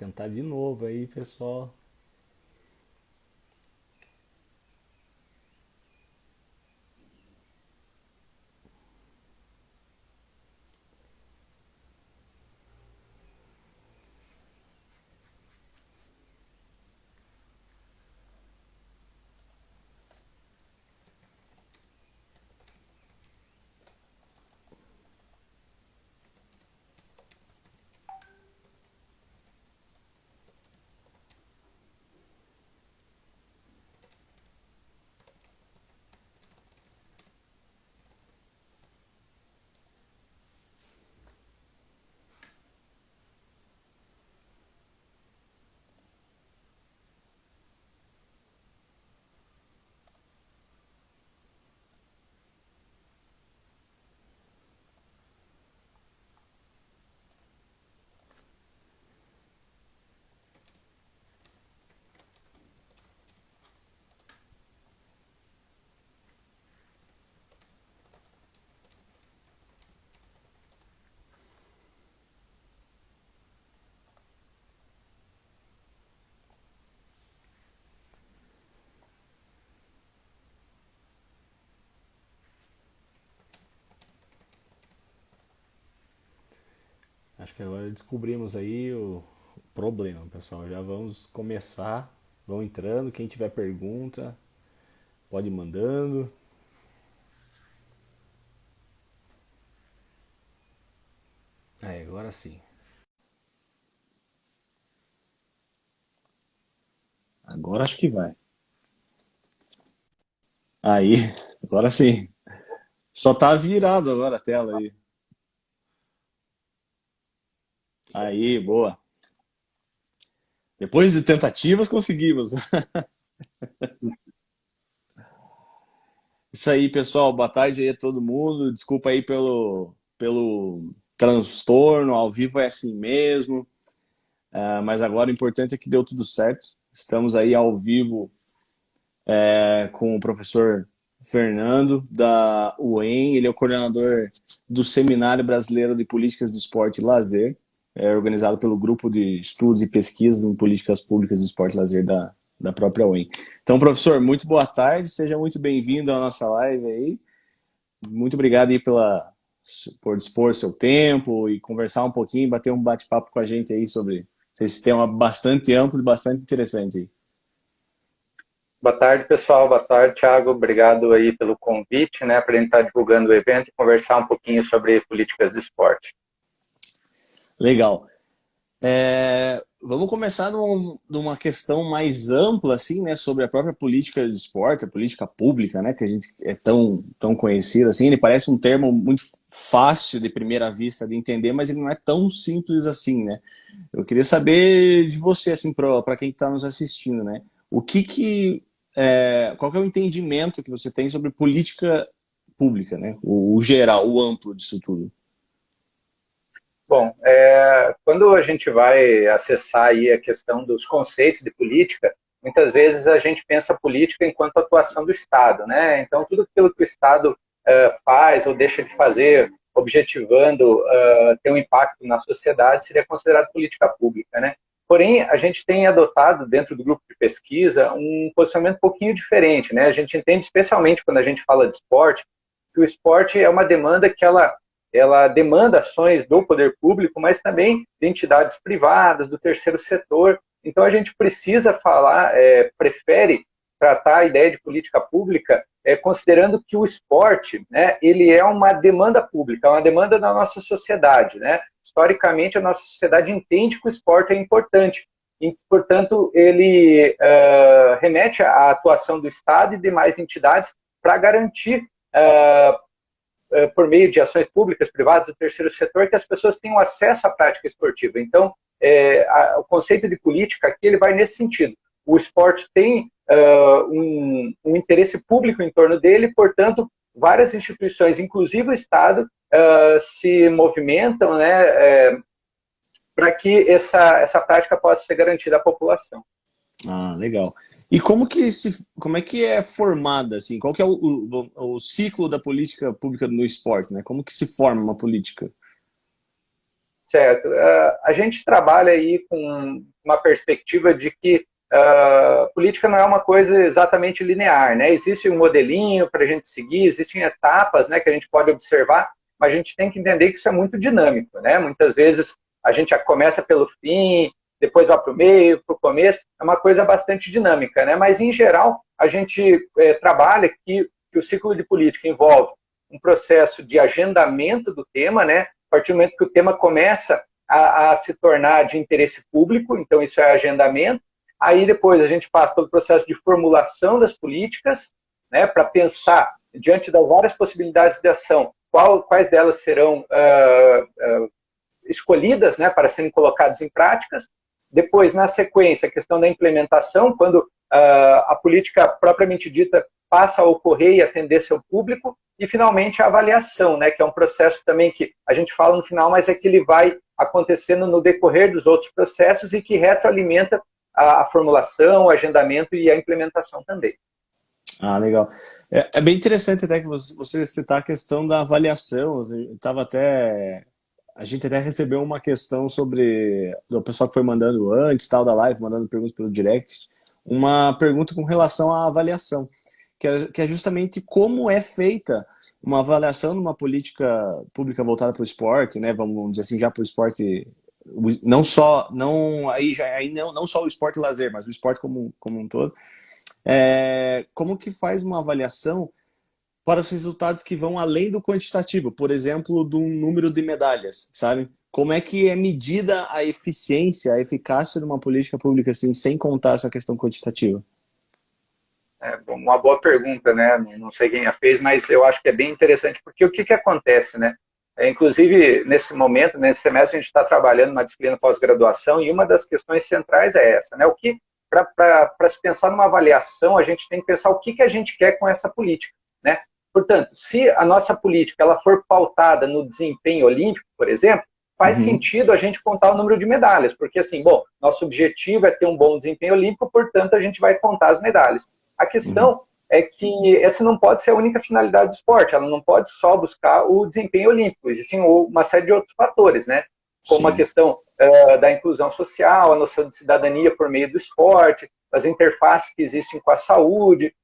tentar de novo aí, pessoal. Acho que agora descobrimos aí o problema, pessoal. Já vamos começar. Vão entrando. Quem tiver pergunta, pode ir mandando. Aí, agora sim. Agora acho que vai. Aí, agora sim. Só tá virado agora a tela aí. Aí, boa. Depois de tentativas, conseguimos. Isso aí, pessoal. Boa tarde aí a todo mundo. Desculpa aí pelo transtorno. Ao vivo é assim mesmo. Mas agora o importante é que deu tudo certo. Estamos aí ao vivo com o professor Fernando, da UEM. Ele é o coordenador do Seminário Brasileiro de Políticas de Esporte e Lazer, organizado pelo Grupo de Estudos e Pesquisas em Políticas Públicas de Esporte e Lazer da própria UEM. Então, professor, muito boa tarde. Seja muito bem-vindo à nossa live aí. Muito obrigado aí por dispor seu tempo e conversar um pouquinho, bater um bate-papo com a gente aí sobre esse tema bastante amplo e bastante interessante aí. Boa tarde, pessoal. Boa tarde, Thiago. Obrigado aí pelo convite, né, para a gente estar divulgando o evento e conversar um pouquinho sobre políticas de esporte. Legal. Vamos começar numa questão mais ampla, assim, né, sobre a própria política de esporte, a política pública, né, que a gente é tão conhecido, assim. Ele parece um termo muito fácil de primeira vista de entender, mas ele não é tão simples assim, né. Eu queria saber de você, assim, para quem está nos assistindo, né, qual que é o entendimento que você tem sobre política pública, né, o geral, o amplo disso tudo? Bom, quando a gente vai acessar aí a questão dos conceitos de política, muitas vezes a gente pensa a política enquanto atuação do Estado, né? Então, tudo aquilo que o Estado faz ou deixa de fazer, objetivando ter um impacto na sociedade, seria considerado política pública, né? Porém, a gente tem adotado, dentro do grupo de pesquisa, um posicionamento um pouquinho diferente, né? A gente entende, especialmente quando a gente fala de esporte, que o esporte é uma demanda que ela demanda ações do poder público, mas também de entidades privadas, do terceiro setor. Então, a gente precisa falar, prefere tratar a ideia de política pública considerando que o esporte, né, ele é uma demanda pública, é uma demanda da nossa sociedade, né? Historicamente, a nossa sociedade entende que o esporte é importante e, portanto, ele remete à atuação do Estado e demais entidades para garantir por meio de ações públicas, privadas, do terceiro setor, que as pessoas tenham acesso à prática esportiva. Então, o conceito de política aqui ele vai nesse sentido. O esporte tem um interesse público em torno dele, portanto, várias instituições, inclusive o Estado, se movimentam, né, para que essa prática possa ser garantida à população. Ah, legal. E como é que é formada, assim, qual que é o ciclo da política pública no esporte, né? Como que se forma uma política? Certo. A gente trabalha aí com uma perspectiva de que política não é uma coisa exatamente linear, né? Existe um modelinho para a gente seguir, existem etapas, né, que a gente pode observar, mas a gente tem que entender que isso é muito dinâmico, né? Muitas vezes a gente já começa pelo fim, depois vai para o meio, para o começo, é uma coisa bastante dinâmica, né? Mas, em geral, a gente trabalha que o ciclo de política envolve um processo de agendamento do tema, né? A partir do momento que o tema começa a se tornar de interesse público, então isso é agendamento. Aí depois a gente passa pelo processo de formulação das políticas, né, para pensar, diante das várias possibilidades de ação, quais delas serão escolhidas, né, para serem colocadas em práticas. Depois, na sequência, a questão da implementação, quando a política propriamente dita passa a ocorrer e atender seu público. E, finalmente, a avaliação, né, que é um processo também que a gente fala no final, mas é que ele vai acontecendo no decorrer dos outros processos e que retroalimenta a formulação, o agendamento e a implementação também. Ah, legal. É bem interessante até que você citar a questão da avaliação. A gente até recebeu uma questão sobre o pessoal que foi mandando antes, tal, da live, mandando perguntas pelo direct, uma pergunta com relação à avaliação, que é justamente como é feita uma avaliação numa política pública voltada para o esporte, né? Vamos dizer assim, já para o esporte, não só o esporte lazer, mas o esporte como um todo. Como que faz uma avaliação para os resultados que vão além do quantitativo, por exemplo, do número de medalhas, sabe? Como é que é medida a eficiência, a eficácia de uma política pública assim, sem contar essa questão quantitativa? Uma boa pergunta, né? Não sei quem a fez, mas eu acho que é bem interessante, porque o que acontece, né? Inclusive, nesse momento, nesse semestre, a gente está trabalhando uma disciplina pós-graduação e uma das questões centrais é essa, né? Para se pensar numa avaliação, a gente tem que pensar o que a gente quer com essa política, né? Portanto, se a nossa política ela for pautada no desempenho olímpico, por exemplo, faz sentido a gente contar o número de medalhas, porque assim, bom, nosso objetivo é ter um bom desempenho olímpico, portanto, a gente vai contar as medalhas. A questão é que essa não pode ser a única finalidade do esporte, ela não pode só buscar o desempenho olímpico, existem uma série de outros fatores, né? Como a questão da inclusão social, a noção de cidadania por meio do esporte, as interfaces que existem com a saúde,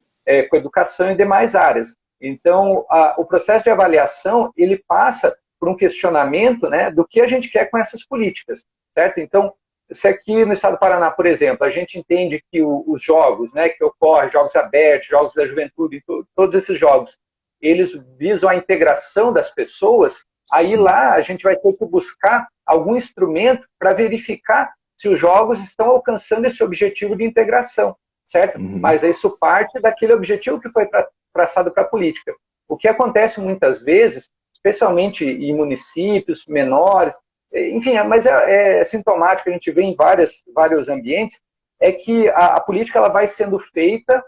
com a educação e demais áreas. Então, o processo de avaliação, ele passa por um questionamento, né, do que a gente quer com essas políticas, certo? Então, se aqui no estado do Paraná, por exemplo, a gente entende que os jogos, né, que ocorrem, jogos abertos, jogos da juventude, todos esses jogos, eles visam a integração das pessoas, aí lá a gente vai ter que buscar algum instrumento para verificar se os jogos estão alcançando esse objetivo de integração, certo? Mas isso parte daquele objetivo que foi traçado para a política. O que acontece muitas vezes, especialmente em municípios menores, enfim, mas é sintomático, a gente vê em vários ambientes, é que a política ela vai sendo feita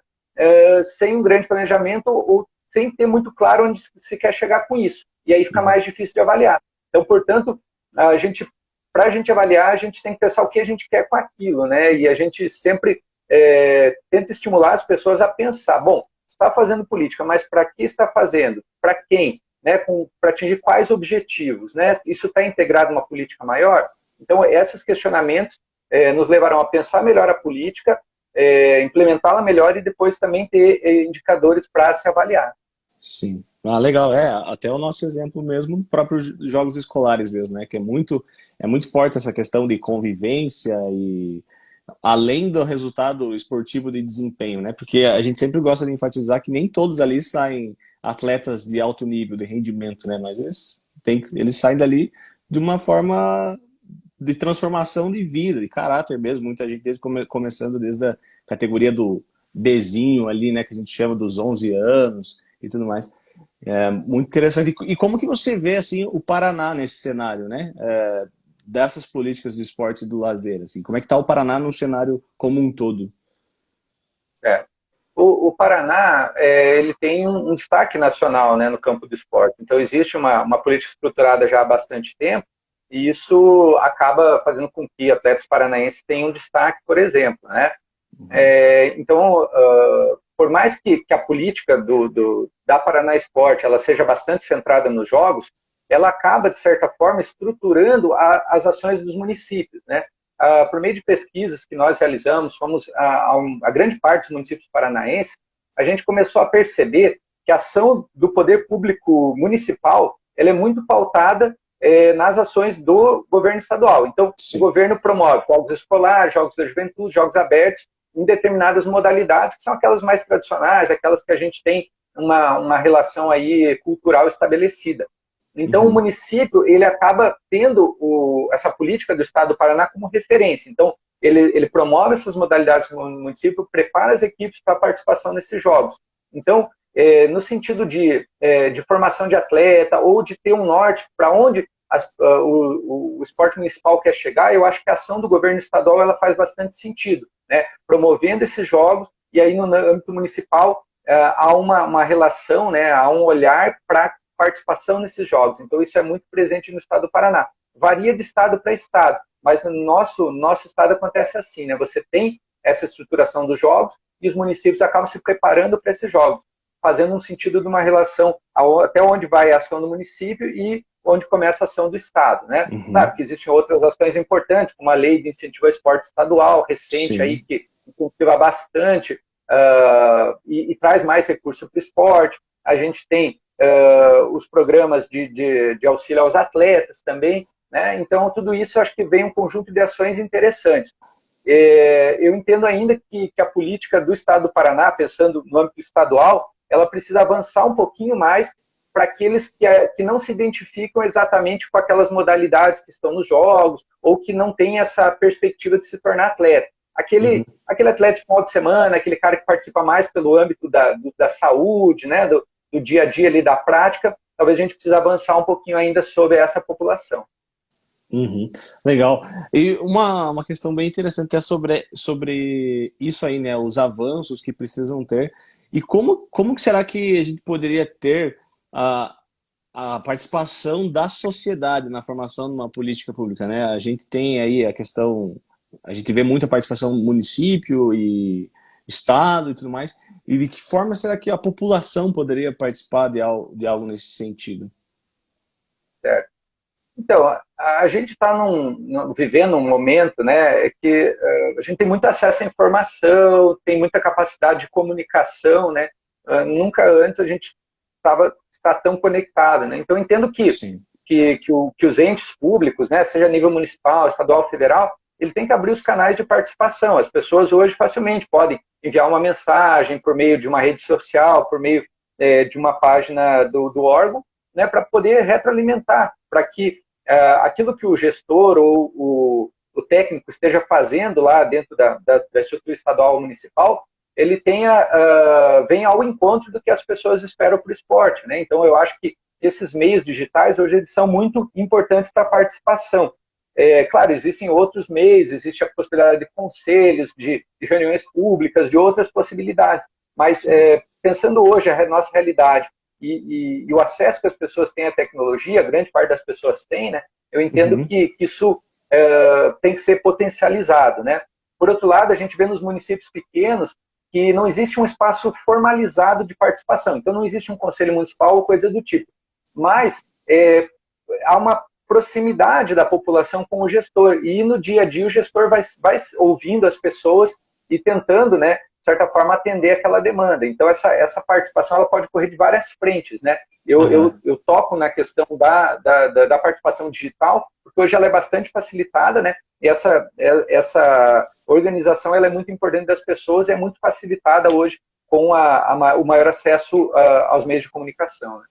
sem um grande planejamento ou sem ter muito claro onde se quer chegar com isso. E aí fica mais difícil de avaliar. Então, portanto, para a gente avaliar, a gente tem que pensar o que a gente quer com aquilo, né? E a gente sempre tenta estimular as pessoas a pensar, bom, está fazendo política, mas para que está fazendo? Para quem? Né, para atingir quais objetivos, né? Isso está integrado numa política maior? Então, esses questionamentos nos levarão a pensar melhor a política, implementá-la melhor e depois também ter indicadores para se avaliar. Sim. Ah, legal. Até o nosso exemplo mesmo, próprios jogos escolares mesmo, né? Que é muito forte essa questão de convivência e além do resultado esportivo de desempenho, né? Porque a gente sempre gosta de enfatizar que nem todos ali saem atletas de alto nível de rendimento, né? Mas eles saem dali de uma forma de transformação de vida, de caráter mesmo. Muita gente começando desde a categoria do Bzinho ali, né? Que a gente chama dos 11 anos e tudo mais. Muito interessante. E como que você vê assim o Paraná nesse cenário, né? Dessas políticas de esporte e do lazer, assim, como é que está o Paraná no cenário como um todo? O Paraná ele tem um destaque nacional, né, no campo do esporte. Então, existe uma política estruturada já há bastante tempo e isso acaba fazendo com que atletas paranaenses tenham um destaque, por exemplo, né? Então, por mais que a política da Paraná Esporte ela seja bastante centrada nos jogos, ela acaba, de certa forma, estruturando as ações dos municípios, né? Por meio de pesquisas que nós realizamos, fomos a grande parte dos municípios paranaenses, a gente começou a perceber que a ação do poder público municipal ela é muito pautada nas ações do governo estadual. Então, Sim. o governo promove jogos escolares, jogos da juventude, jogos abertos, em determinadas modalidades, que são aquelas mais tradicionais, aquelas que a gente tem uma relação aí cultural estabelecida. Então, o município ele acaba tendo essa política do Estado do Paraná como referência. Então, ele promove essas modalidades no município, prepara as equipes para a participação nesses jogos. Então, no sentido de formação de atleta ou de ter um norte para onde o esporte municipal quer chegar, eu acho que a ação do governo estadual ela faz bastante sentido, né? Promovendo esses jogos, e aí no âmbito municipal há uma relação, né? Há um olhar para participação nesses jogos. Então isso é muito presente no estado do Paraná. Varia de estado para estado, mas no nosso estado acontece assim, né? Você tem essa estruturação dos jogos e os municípios acabam se preparando para esses jogos, fazendo um sentido de uma relação até onde vai a ação do município e onde começa a ação do Estado, né? Claro que existem outras ações importantes, como a lei de incentivo ao esporte estadual, recente, Sim. aí, que incentiva bastante e traz mais recursos para o esporte. A gente tem os programas de auxílio aos atletas também, né? Então, tudo isso eu acho que vem um conjunto de ações interessantes. Eu entendo ainda que a política do Estado do Paraná, pensando no âmbito estadual, ela precisa avançar um pouquinho mais para aqueles que não se identificam exatamente com aquelas modalidades que estão nos jogos ou que não têm essa perspectiva de se tornar atleta. Aquele atleta de final de semana, aquele cara que participa mais pelo âmbito da saúde, né, do dia a dia ali, da prática, talvez a gente precise avançar um pouquinho ainda sobre essa população. Legal. E uma questão bem interessante é sobre isso aí, né? Os avanços que precisam ter. E como que será que a gente poderia ter a participação da sociedade na formação de uma política pública, né? A gente tem aí a questão, a gente vê muita participação do município e estado e tudo mais. E de que forma será que a população poderia participar de algo nesse sentido? Certo. Então, a gente está vivendo um momento, né, que a gente tem muito acesso à informação, tem muita capacidade de comunicação, né? Nunca antes a gente está tão conectado, né? Então, eu entendo que os entes públicos, né, seja a nível municipal, estadual, federal, ele tem que abrir os canais de participação. As pessoas hoje facilmente podem enviar uma mensagem por meio de uma rede social, por meio de uma página do órgão, né, para poder retroalimentar, para que aquilo que o gestor ou o técnico esteja fazendo lá dentro da estrutura estadual ou municipal, ele venha ao encontro do que as pessoas esperam para o esporte, né? Então, eu acho que esses meios digitais, hoje, eles são muito importantes para a participação. Claro, existem outros meios, existe a possibilidade de conselhos, de reuniões públicas, de outras possibilidades, mas pensando hoje a nossa realidade, e o acesso que as pessoas têm à tecnologia, grande parte das pessoas tem, né? Eu entendo que isso tem que ser potencializado, né? Por outro lado, a gente vê nos municípios pequenos que não existe um espaço formalizado de participação. Então, não existe um conselho municipal ou coisa do tipo. Mas há uma proximidade da população com o gestor. E no dia a dia o gestor vai ouvindo as pessoas e tentando, né, de certa forma, atender aquela demanda. Então, essa participação ela pode ocorrer de várias frentes, né? Eu toco na questão da participação digital, porque hoje ela é bastante facilitada, né? E essa organização ela é muito importante das pessoas e é muito facilitada hoje com o maior acesso aos meios de comunicação, né?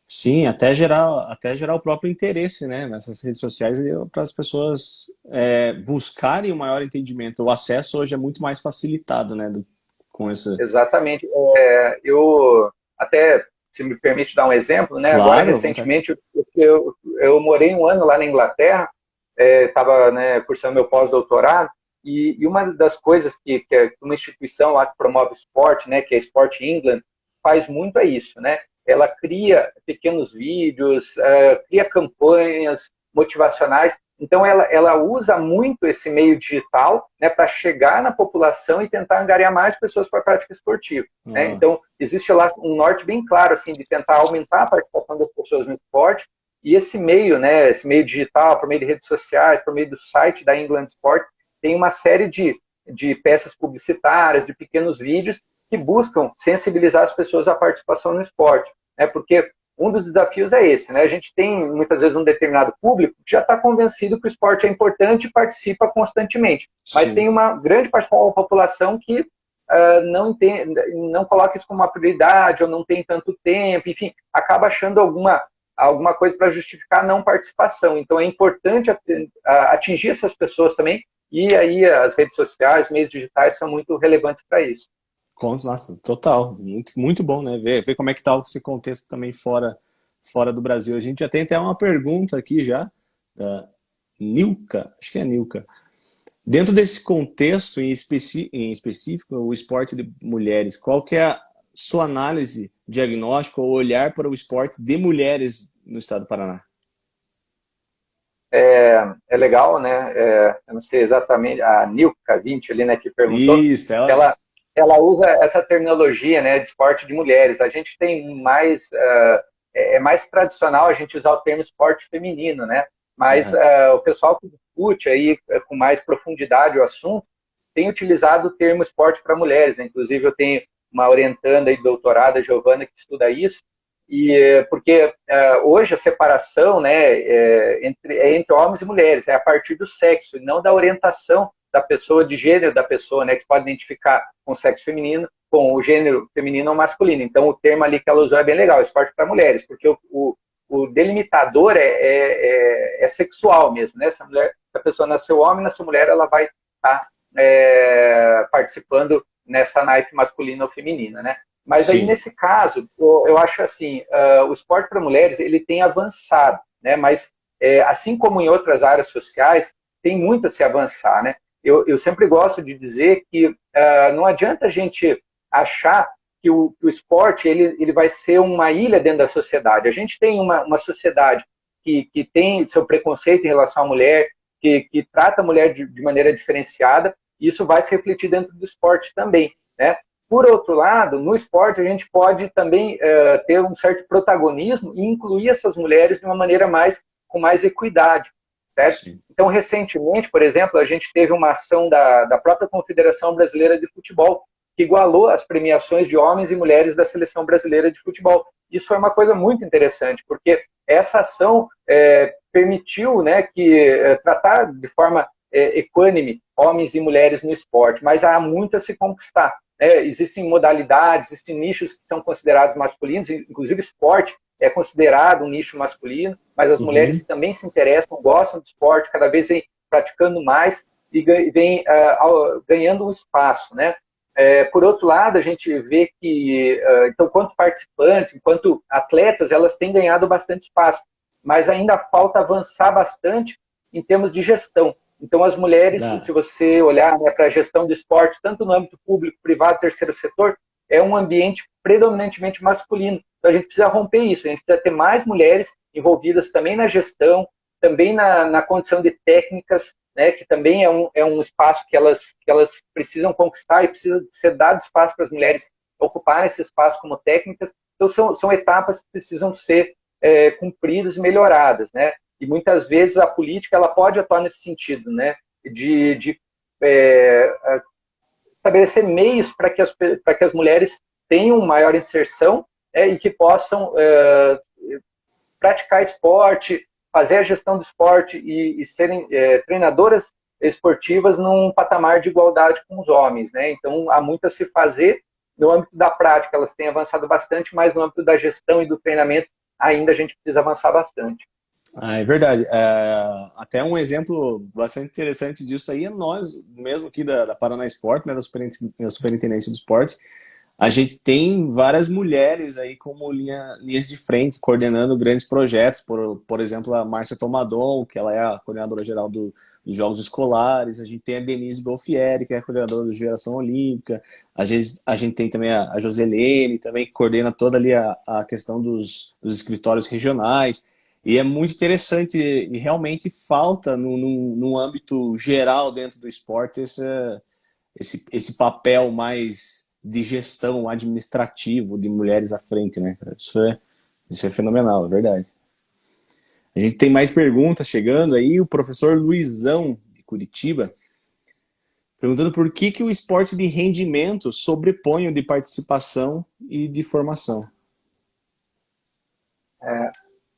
Sim, até gerar o próprio interesse, né, nessas redes sociais para as pessoas buscarem o maior entendimento. O acesso hoje é muito mais facilitado, né, com essa... Exatamente. Eu até, se me permite dar um exemplo, né, Claro, agora recentemente eu morei um ano lá na Inglaterra, estava cursando meu pós-doutorado, e uma das coisas que uma instituição lá que promove esporte, né, que é a Sport England, faz muito é isso, né? Ela cria pequenos vídeos, cria campanhas motivacionais. Então, ela usa muito esse meio digital, né, para chegar na população e tentar angariar mais pessoas para a prática esportiva. Né? Então, existe lá um norte bem claro assim, de tentar aumentar a participação das pessoas no esporte E esse meio, né, esse meio digital, por meio de redes sociais, por meio do site da England Sport, tem uma série de peças publicitárias, de pequenos vídeos que buscam sensibilizar as pessoas à participação no esporte, né? Porque um dos desafios é esse, né? A gente tem, muitas vezes, um determinado público que já está convencido que o esporte é importante e participa constantemente, mas tem Sim, uma grande parcela da população que não entende, não coloca isso como uma prioridade, ou não tem tanto tempo, enfim, acaba achando alguma coisa para justificar a não participação. Então é importante atingir essas pessoas também, e aí as redes sociais, meios digitais são muito relevantes para isso. nossa, total. Muito, muito bom, né? Ver como é que tá esse contexto também fora do Brasil. A gente já tem até uma pergunta aqui já, da Nilka, acho que é Nilka. Dentro desse contexto em específico, o esporte de mulheres, qual que é a sua análise, diagnóstico ou olhar para o esporte de mulheres no estado do Paraná? É legal, né? Eu não sei exatamente, a Nilka 20 ali, né, que perguntou, Isso, ela ela, mesmo. ela usa essa terminologia, né, de esporte de mulheres. A gente tem mais, é mais tradicional a gente usar o termo esporte feminino, né? Mas Aham. o pessoal que discute aí com mais profundidade o assunto tem utilizado o termo esporte para mulheres, né? Inclusive eu tenho uma orientanda e doutorada, Giovana, que estuda isso, e porque hoje a separação, né, entre homens e mulheres, é a partir do sexo, e não da orientação da pessoa, de gênero da pessoa, né, que pode identificar com o sexo feminino, com o gênero feminino ou masculino. Então o termo ali que ela usou é bem legal, esporte para mulheres, porque o delimitador é sexual mesmo, né? Se a pessoa nasceu homem, nasceu mulher, ela vai estar participando nessa naipe masculina ou feminina, né? Mas aí, Sim, nesse caso, eu acho assim, o esporte para mulheres, ele tem avançado, né? Mas, assim como em outras áreas sociais, tem muito a se avançar, né? Eu sempre gosto de dizer que não adianta a gente achar que o esporte ele vai ser uma ilha dentro da sociedade. A gente tem uma sociedade que tem seu preconceito em relação à mulher, que trata a mulher de maneira diferenciada, e isso vai se refletir dentro do esporte também, né? Por outro lado, no esporte a gente pode também ter um certo protagonismo e incluir essas mulheres de uma maneira com mais equidade, certo? sim. Então, recentemente, por exemplo, a gente teve uma ação da própria Confederação Brasileira de Futebol, que igualou as premiações de homens e mulheres da Seleção Brasileira de Futebol. Isso foi uma coisa muito interessante, porque essa ação permitiu, né, tratar de forma equânime homens e mulheres no esporte, mas há muito a se conquistar. Existem modalidades, existem nichos que são considerados masculinos, inclusive esporte é considerado um nicho masculino, mas as mulheres Uhum. também se interessam, gostam de esporte, cada vez vem praticando mais e vem ganhando um espaço, né? Por outro lado, a gente vê que, então, quanto participantes, enquanto atletas, elas têm ganhado bastante espaço, mas ainda falta avançar bastante em termos de gestão. Então, as mulheres, se Ah, você olhar, né, para a gestão do esporte, tanto no âmbito público, privado, terceiro setor, é um ambiente predominantemente masculino. Então, a gente precisa romper isso, a gente precisa ter mais mulheres envolvidas também na gestão, também na condição de técnicas, né, que também é um espaço que elas precisam conquistar e precisa ser dado espaço para as mulheres ocuparem esse espaço como técnicas. Então, são etapas que precisam ser cumpridas e melhoradas, né? E muitas vezes a política ela pode atuar nesse sentido, né? De estabelecer meios para que as mulheres tenham maior inserção e que possam praticar esporte, fazer a gestão do esporte e serem treinadoras esportivas num patamar de igualdade com os homens, né? Então há muito a se fazer no âmbito da prática, elas têm avançado bastante, mas no âmbito da gestão e do treinamento ainda a gente precisa avançar bastante. é verdade. Até um exemplo bastante interessante disso aí é nós, mesmo aqui da Paraná Esporte, né, da Superintendência do Esporte, a gente tem várias mulheres aí como linhas de frente, coordenando grandes projetos, por exemplo, a Márcia Tomadon, que ela é a coordenadora geral dos Jogos Escolares, a gente tem a Denise Golfieri, que é a coordenadora do Geração Olímpica, a gente tem também a Joselene, também que coordena toda ali a questão dos escritórios regionais, e é muito interessante, e realmente falta no âmbito geral dentro do esporte esse papel mais de gestão administrativo de mulheres à frente, né? Isso é fenomenal, é verdade. A gente tem mais perguntas chegando aí. O professor Luizão, de Curitiba, perguntando por que o esporte de rendimento sobrepõe o de participação e de formação.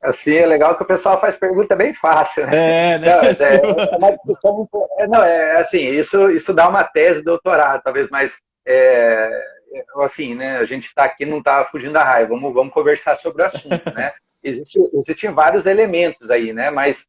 Assim, é legal que o pessoal faz pergunta bem fácil, né? É, né? Não, é uma discussão, não, assim, isso dá uma tese de doutorado, talvez, mas assim, né, a gente está aqui, não está fugindo da raiva, vamos conversar sobre o assunto, né? Existem vários elementos aí, né? Mas,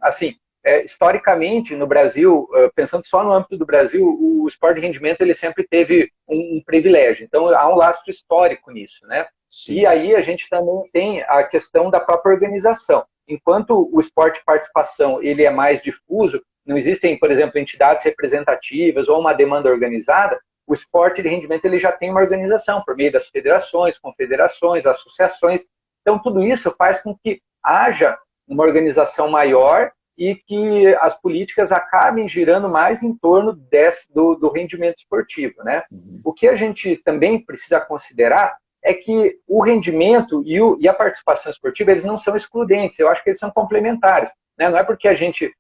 assim, historicamente, no Brasil, pensando só no âmbito do Brasil, o esporte de rendimento ele sempre teve um privilégio. Então, há um lastro histórico nisso, né? Sim. E aí a gente também tem a questão da própria organização. Enquanto o esporte de participação ele é mais difuso, não existem, por exemplo, entidades representativas ou uma demanda organizada, o esporte de rendimento ele já tem uma organização por meio das federações, confederações, associações. Então, tudo isso faz com que haja uma organização maior e que as políticas acabem girando mais em torno do rendimento esportivo, né? Uhum. O que a gente também precisa considerar é que o rendimento e a participação esportiva eles não são excludentes, eu acho que eles são complementares. Né? Não é porque a gente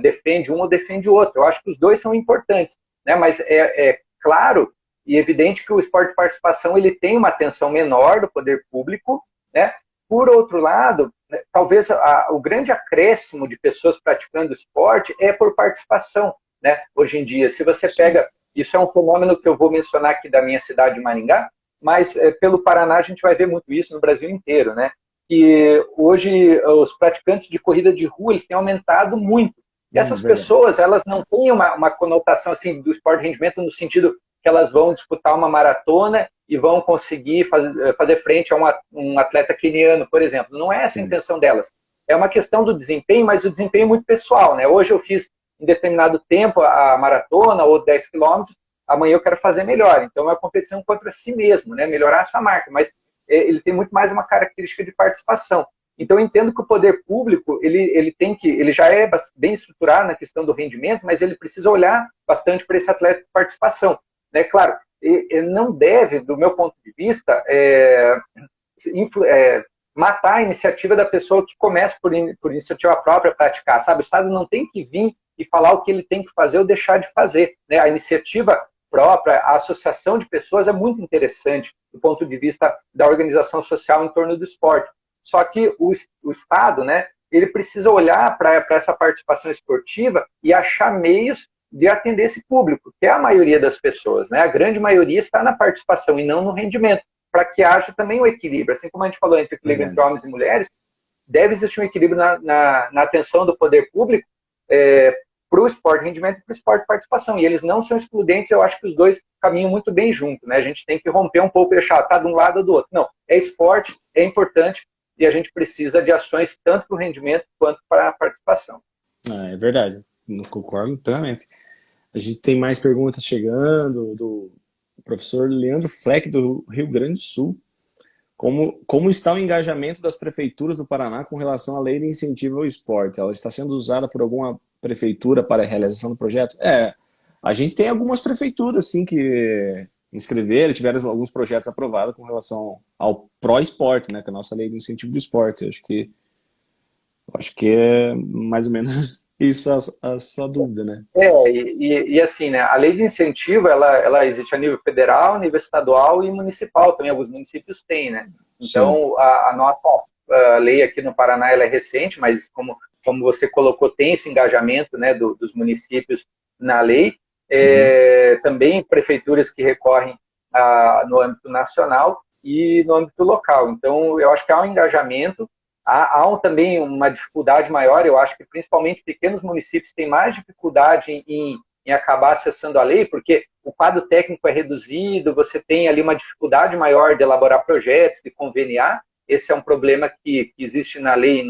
defende um ou defende o outro, eu acho que os dois são importantes, né? Mas é claro e evidente que o esporte de participação ele tem uma atenção menor do poder público, né? Por outro lado, talvez o grande acréscimo de pessoas praticando esporte é por participação, né? Hoje em dia, se você pega, isso é um fenômeno que eu vou mencionar aqui da minha cidade de Maringá, mas pelo Paraná a gente vai ver muito isso no Brasil inteiro, né? Que hoje os praticantes de corrida de rua eles têm aumentado muito. E essas pessoas, elas não têm uma conotação assim do esporte de rendimento no sentido que elas vão disputar uma maratona e vão conseguir fazer frente a um atleta queniano, por exemplo. Não é essa a intenção delas. É uma questão do desempenho, mas o desempenho é muito pessoal, né? Hoje eu fiz em determinado tempo a maratona ou 10 quilômetros, amanhã eu quero fazer melhor. Então, é uma competição contra si mesmo, né? Melhorar a sua marca. Mas ele tem muito mais uma característica de participação. Então, eu entendo que o poder público, ele já é bem estruturado na questão do rendimento, mas ele precisa olhar bastante para esse atleta de participação. Né? Claro, ele não deve, do meu ponto de vista, matar a iniciativa da pessoa que começa por iniciativa própria a praticar. Sabe? O Estado não tem que vir e falar o que ele tem que fazer ou deixar de fazer. Né? A iniciativa própria, a associação de pessoas é muito interessante do ponto de vista da organização social em torno do esporte. Só que o Estado, né, ele precisa olhar para essa participação esportiva e achar meios de atender esse público, que é a maioria das pessoas. Né? A grande maioria está na participação e não no rendimento, para que haja também o equilíbrio. Assim como a gente falou entre equilíbrio entre homens e mulheres, deve existir um equilíbrio na atenção do poder público para o esporte de rendimento e para o esporte de participação. E eles não são excludentes, eu acho que os dois caminham muito bem junto. Né? A gente tem que romper um pouco e deixar, tá de um lado ou do outro. Não, é esporte, é importante, e a gente precisa de ações tanto para o rendimento quanto para a participação. É verdade, não concordo plenamente. A gente tem mais perguntas chegando, do professor Leandro Fleck, do Rio Grande do Sul. Como está o engajamento das prefeituras do Paraná com relação à lei de incentivo ao esporte? Ela está sendo usada por alguma prefeitura para a realização do projeto? A gente tem algumas prefeituras, sim, que inscreveram, tiveram alguns projetos aprovados com relação ao pró-esporte, né, que é a nossa lei de incentivo do esporte. Acho que é mais ou menos isso a sua dúvida, né? E assim, né, a lei de incentivo, ela existe a nível federal, nível estadual e municipal, também alguns municípios têm, né? Então, a nossa lei aqui no Paraná, ela é recente, mas como você colocou, tem esse engajamento, né, dos municípios na lei, também prefeituras que recorrem no âmbito nacional e no âmbito local. Então, eu acho que há um engajamento. Há também uma dificuldade maior, eu acho que principalmente pequenos municípios têm mais dificuldade em acabar acessando a lei, porque o quadro técnico é reduzido, você tem ali uma dificuldade maior de elaborar projetos, de conveniar. Esse é um problema que existe na lei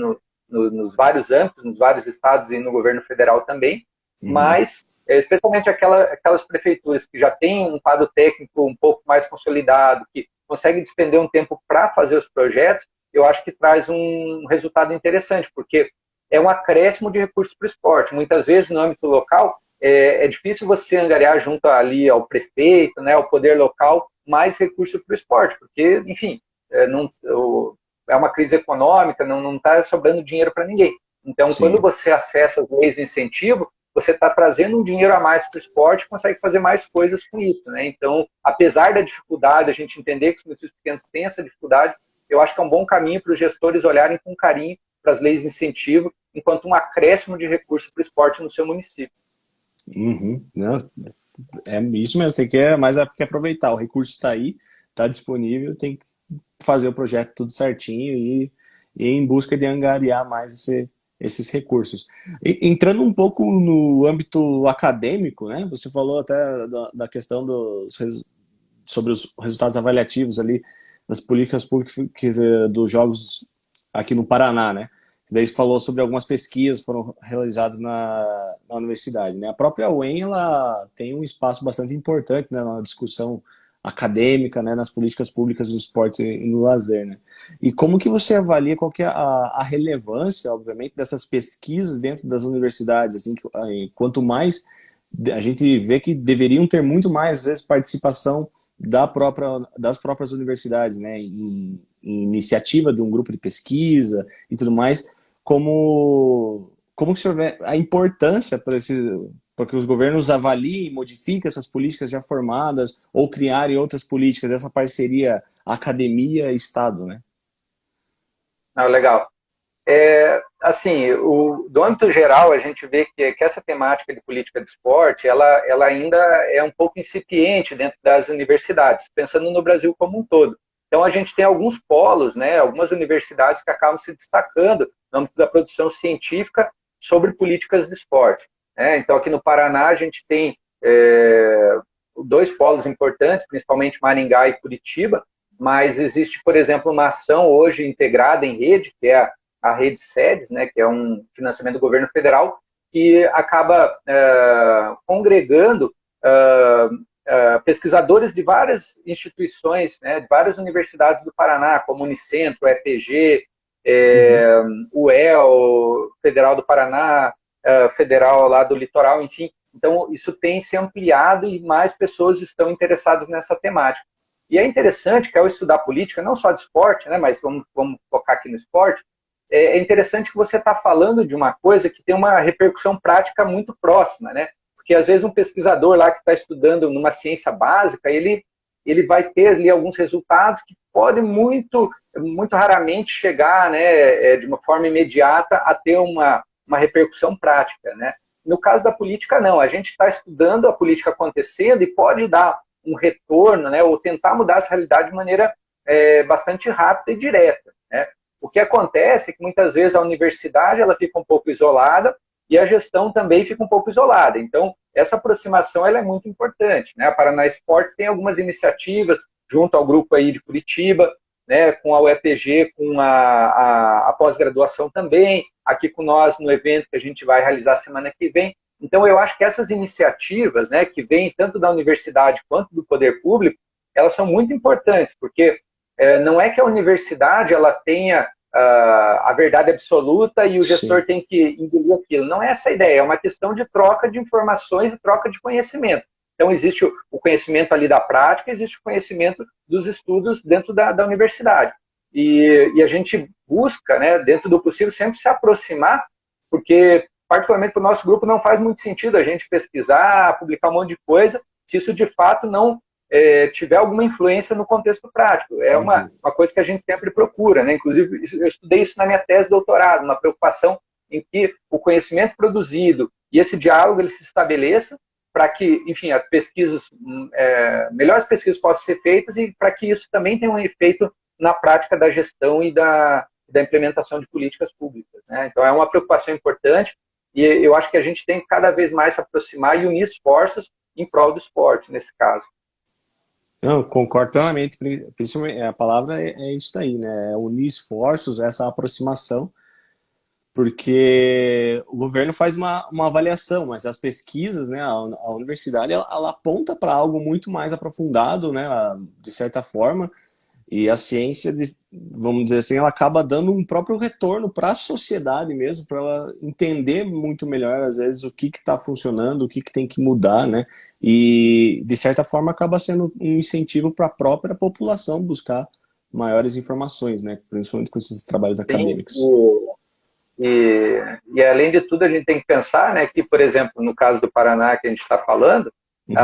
nos vários âmbitos, nos vários estados e no governo federal também, mas especialmente aquelas prefeituras que já têm um quadro técnico um pouco mais consolidado, que conseguem despender um tempo para fazer os projetos, eu acho que traz um resultado interessante, porque é um acréscimo de recursos para o esporte. Muitas vezes, no âmbito local, é difícil você angariar junto ali ao prefeito, né, ao poder local, mais recursos para o esporte, porque, enfim, é uma crise econômica, não está sobrando dinheiro para ninguém. Então, Sim. quando você acessa as leis de incentivo, você está trazendo um dinheiro a mais para o esporte e consegue fazer mais coisas com isso, né? Então, apesar da dificuldade, a gente entender que os municípios pequenos têm essa dificuldade, eu acho que é um bom caminho para os gestores olharem com carinho para as leis de incentivo, enquanto um acréscimo de recursos para o esporte no seu município. Uhum. Não, é isso mesmo, você quer, mas é que aproveitar, o recurso está aí, está disponível, tem que fazer o projeto tudo certinho e ir em busca de angariar mais esses recursos. Entrando um pouco no âmbito acadêmico, né? Você falou até da questão sobre os resultados avaliativos ali das políticas públicas dos jogos aqui no Paraná, né? Daí você falou sobre algumas pesquisas que foram realizadas na universidade, né? A própria UEM, ela tem um espaço bastante importante, né, na discussão acadêmica, né, nas políticas públicas do esporte e no lazer, né? E como que você avalia qual que é a relevância, obviamente, dessas pesquisas dentro das universidades, assim, quanto mais a gente vê que deveriam ter muito mais, às vezes, participação das próprias universidades, né, em iniciativa de um grupo de pesquisa e tudo mais, como que o senhor vê a importância para que os governos avaliem, modifiquem essas políticas já formadas ou criarem outras políticas, essa parceria academia-estado, né? Ah, legal. Assim, do âmbito geral, a gente vê que essa temática de política de esporte, ela ainda é um pouco incipiente dentro das universidades, pensando no Brasil como um todo. Então, a gente tem alguns polos, né, algumas universidades que acabam se destacando no âmbito da produção científica sobre políticas de esporte, né? Então, aqui no Paraná, a gente tem dois polos importantes, principalmente Maringá e Curitiba, mas existe, por exemplo, uma ação hoje integrada em rede, que é a Rede SEDES, né, que é um financiamento do governo federal, que acaba congregando pesquisadores de várias instituições, né, de várias universidades do Paraná, como Unicentro, EPG, UEL, Federal do Paraná, Federal lá do Litoral, enfim. Então, isso tem se ampliado e mais pessoas estão interessadas nessa temática. E é interessante que ao estudar política, não só de esporte, né, mas vamos focar aqui no esporte, é interessante que você está falando de uma coisa que tem uma repercussão prática muito próxima, né? Porque às vezes um pesquisador lá que está estudando numa ciência básica, ele vai ter ali alguns resultados que podem muito raramente chegar, né, de uma forma imediata a ter uma repercussão prática, né? No caso da política, não. A gente está estudando a política acontecendo e pode dar um retorno, né, ou tentar mudar essa realidade de maneira bastante rápida e direta, né? O que acontece é que muitas vezes a universidade ela fica um pouco isolada e a gestão também fica um pouco isolada. Então, essa aproximação ela é muito importante, né? A Paraná Esporte tem algumas iniciativas junto ao grupo aí de Curitiba, né, com a UEPG, com a pós-graduação também, aqui com nós no evento que a gente vai realizar semana que vem. Então, eu acho que essas iniciativas, né, que vêm tanto da universidade quanto do poder público, elas são muito importantes, porque não é que a universidade ela tenha a verdade absoluta e o gestor Sim. tem que engolir aquilo. Não é essa a ideia, é uma questão de troca de informações e troca de conhecimento. Então, existe o conhecimento ali da prática, existe o conhecimento dos estudos dentro da universidade. E a gente busca, né, dentro do possível, sempre se aproximar, porque, particularmente para o nosso grupo, não faz muito sentido a gente pesquisar, publicar um monte de coisa, se isso de fato não tiver alguma influência no contexto prático. É uma coisa que a gente sempre procura, né? Inclusive, eu estudei isso na minha tese de doutorado, uma preocupação em que o conhecimento produzido e esse diálogo ele se estabeleça para que, enfim, as pesquisas, melhores pesquisas possam ser feitas e para que isso também tenha um efeito na prática da gestão e da implementação de políticas públicas, né? Então, é uma preocupação importante e eu acho que a gente tem que cada vez mais se aproximar e unir esforços em prol do esporte, nesse caso. Não, concordo plenamente, principalmente a palavra é isso daí, né? É unir esforços, essa aproximação, porque o governo faz uma avaliação, mas as pesquisas, né, a universidade, ela aponta para algo muito mais aprofundado, né, de certa forma, e a ciência, vamos dizer assim, ela acaba dando um próprio retorno para a sociedade mesmo, para ela entender muito melhor, às vezes, o que está funcionando, o que tem que mudar, né? E, de certa forma, acaba sendo um incentivo para a própria população buscar maiores informações, né? Principalmente com esses trabalhos Sim, acadêmicos. e além de tudo, a gente tem que pensar, né, que, por exemplo, no caso do Paraná que a gente está falando, Uhum.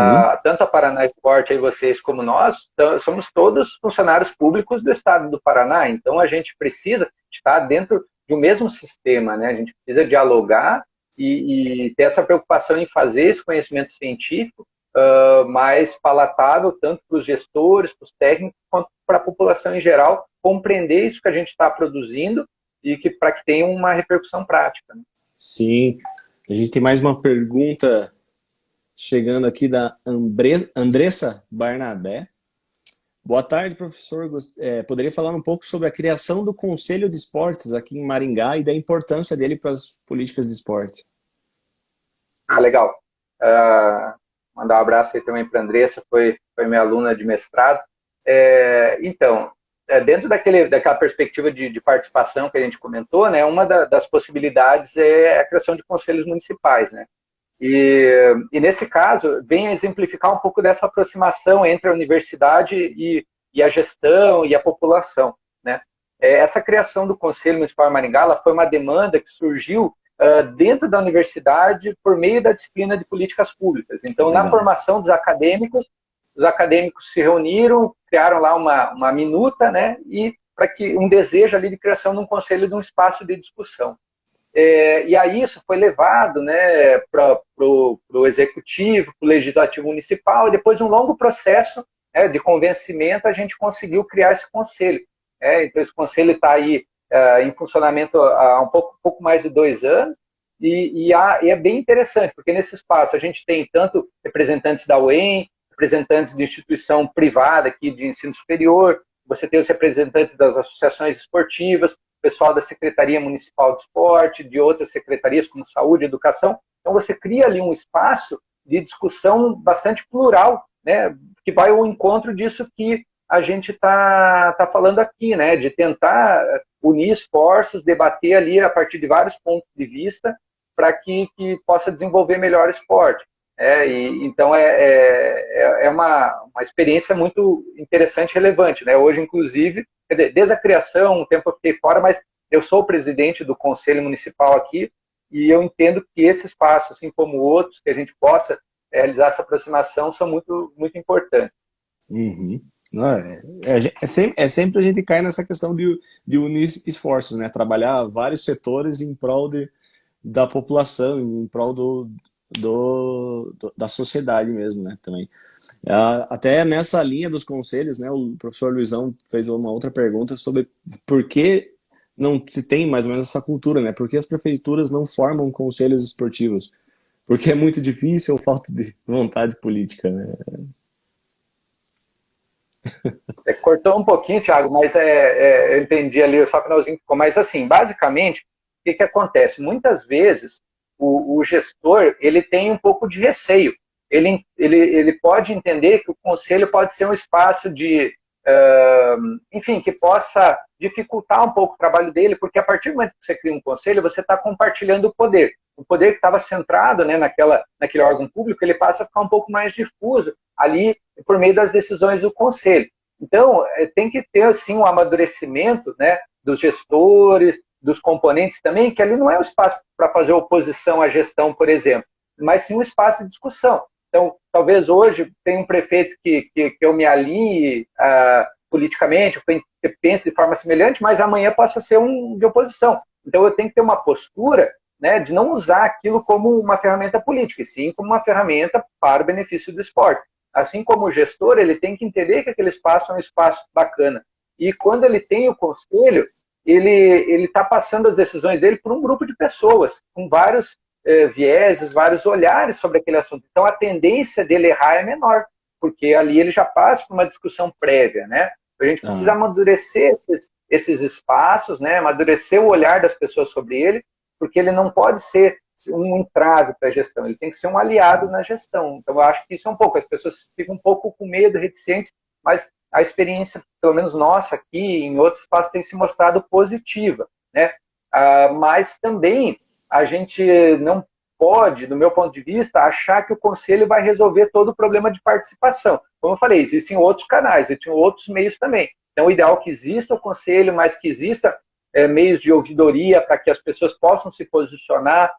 tanto a Paraná Esporte, aí vocês como nós, somos todos funcionários públicos do estado do Paraná, então a gente precisa estar dentro de um mesmo sistema, né? A gente precisa dialogar e ter essa preocupação em fazer esse conhecimento científico mais palatável, tanto para os gestores, para os técnicos, quanto para a população em geral, compreender isso que a gente está produzindo e que para que tenha uma repercussão prática. Né? Sim. A gente tem mais uma pergunta chegando aqui da Andressa Barnabé. Boa tarde, professor. Poderia falar um pouco sobre a criação do Conselho de Esportes aqui em Maringá e da importância dele para as políticas de esporte? Legal. Mandar um abraço aí também para a Andressa, foi minha aluna de mestrado. Então, dentro daquela perspectiva de participação que a gente comentou, né, uma das possibilidades é a criação de conselhos municipais, né? E nesse caso, vem a exemplificar um pouco dessa aproximação entre a universidade e a gestão e a população. Né? Essa criação do Conselho Municipal de Maringá ela foi uma demanda que surgiu dentro da universidade por meio da disciplina de políticas públicas. Então, na Legal. formação dos acadêmicos, os acadêmicos se reuniram, criaram lá uma minuta, né? E para que um desejo ali de criação de um conselho, de um espaço de discussão. E aí isso foi levado, né, para o executivo, para o legislativo municipal, e depois de um longo processo de convencimento, a gente conseguiu criar esse conselho. Então esse conselho está aí em funcionamento há um pouco mais de 2 anos, e é bem interessante, porque nesse espaço a gente tem tanto representantes da UEM, representantes de instituição privada aqui de ensino superior, você tem os representantes das associações esportivas, pessoal da Secretaria Municipal de Esporte, de outras secretarias como Saúde e Educação. Então você cria ali um espaço de discussão bastante plural, né, que vai ao encontro disso que a gente está falando aqui, né, de tentar unir esforços, debater ali a partir de vários pontos de vista para que possa desenvolver melhor o esporte. Então é uma experiência muito interessante e relevante. Né? Hoje, inclusive, desde a criação, um tempo eu fiquei fora, mas eu sou o presidente do Conselho Municipal aqui e eu entendo que esse espaço, assim como outros, que a gente possa realizar essa aproximação, são muito, muito importantes. Uhum. Não, sempre a gente cai nessa questão de unir esforços, né? Trabalhar vários setores em prol da população, em prol da sociedade mesmo, né? Também. Até nessa linha dos conselhos, né? O professor Luizão fez uma outra pergunta sobre por que não se tem mais ou menos essa cultura, né? Por que as prefeituras não formam conselhos esportivos? Porque é muito difícil ou falta de vontade política, né? Cortou um pouquinho, Thiago, mas eu entendi ali, só o finalzinho ficou. Mas, assim, basicamente, o que acontece? Muitas vezes, o gestor ele tem um pouco de receio. Ele pode entender que o conselho pode ser um espaço enfim, que possa dificultar um pouco o trabalho dele, porque a partir do momento que você cria um conselho, você está compartilhando o poder. O poder que estava centrado, né, naquele órgão público, ele passa a ficar um pouco mais difuso ali por meio das decisões do conselho. Então, tem que ter, assim, um amadurecimento, né, dos gestores, dos componentes também, que ali não é um espaço para fazer oposição à gestão, por exemplo, mas sim um espaço de discussão. Então, talvez hoje tenha um prefeito que eu me alinhe politicamente, que pense de forma semelhante, mas amanhã possa ser um de oposição. Então, eu tenho que ter uma postura, né, de não usar aquilo como uma ferramenta política, e sim como uma ferramenta para o benefício do esporte. Assim como o gestor, ele tem que entender que aquele espaço é um espaço bacana. E quando ele tem o conselho, ele está passando as decisões dele por um grupo de pessoas, com vários vieses, vários olhares sobre aquele assunto. Então, a tendência dele errar é menor, porque ali ele já passa por uma discussão prévia, né? A gente precisa amadurecer esses espaços, né? Amadurecer o olhar das pessoas sobre ele, porque ele não pode ser um entrave para a gestão, ele tem que ser um aliado na gestão. Então, eu acho que isso é um pouco, as pessoas ficam um pouco com medo, reticentes, mas a experiência, pelo menos nossa aqui, em outros espaços, tem se mostrado positiva, né? Mas também a gente não pode, do meu ponto de vista, achar que o conselho vai resolver todo o problema de participação. Como eu falei, existem outros canais, existem outros meios também. Então, o ideal é que exista o conselho, mas que exista meios de ouvidoria para que as pessoas possam se posicionar,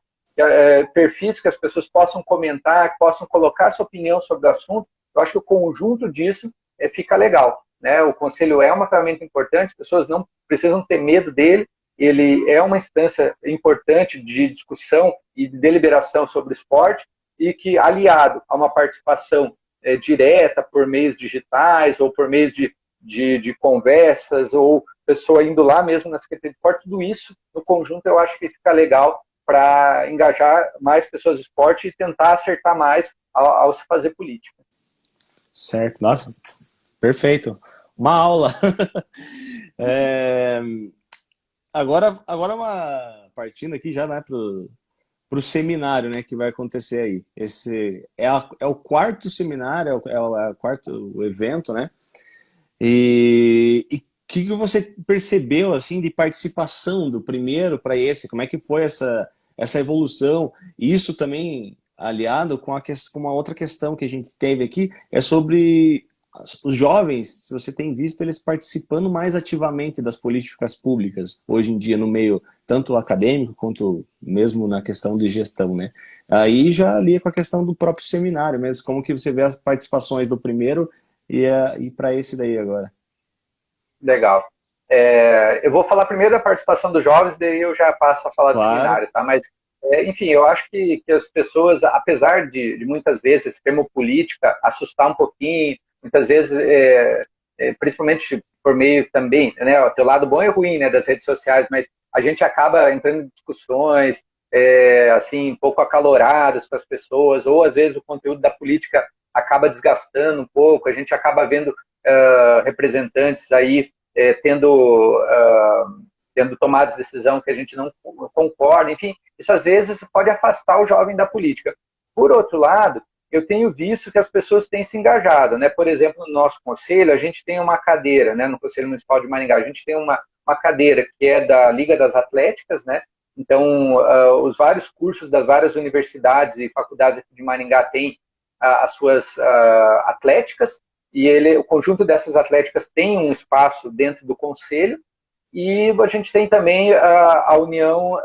perfis que as pessoas possam comentar, possam colocar sua opinião sobre o assunto. Eu acho que o conjunto disso fica legal, né? O conselho é uma ferramenta importante, as pessoas não precisam ter medo dele, ele é uma instância importante de discussão e de deliberação sobre o esporte e que, aliado a uma participação direta por meios digitais ou por meios de conversas ou pessoa indo lá mesmo na Secretaria de Esporte, tudo isso no conjunto eu acho que fica legal para engajar mais pessoas de esporte e tentar acertar mais ao se fazer política. Certo, nossa, perfeito. Uma aula. Agora partindo aqui já, né, pro seminário, né, que vai acontecer aí. Esse é o quarto seminário, é o quarto evento, né? E o que você percebeu assim de participação do primeiro para esse? Como é que foi essa evolução? Isso também aliado com uma outra questão que a gente teve aqui, é sobre os jovens, se você tem visto eles participando mais ativamente das políticas públicas, hoje em dia no meio tanto acadêmico quanto mesmo na questão de gestão, né? Aí já ali com a questão do próprio seminário mesmo, como que você vê as participações do primeiro e para esse daí agora? Legal. Eu vou falar primeiro da participação dos jovens, daí eu já passo a falar do Claro. seminário, tá? Mas, enfim, eu acho que as pessoas, apesar de muitas vezes esse termo política assustar um pouquinho, muitas vezes, principalmente por meio também, né, o teu lado bom e ruim, né, das redes sociais, mas a gente acaba entrando em discussões, assim, um pouco acaloradas com as pessoas, ou às vezes o conteúdo da política acaba desgastando um pouco, a gente acaba vendo representantes aí tendo tomadas de decisão que a gente não concorda, enfim, isso às vezes pode afastar o jovem da política. Por outro lado, eu tenho visto que as pessoas têm se engajado, né? Por exemplo, no nosso conselho, a gente tem uma cadeira, né? No Conselho Municipal de Maringá, a gente tem uma cadeira que é da Liga das Atléticas, né? Então, os vários cursos das várias universidades e faculdades aqui de Maringá têm as suas atléticas, e o conjunto dessas atléticas tem um espaço dentro do conselho, e a gente tem também a união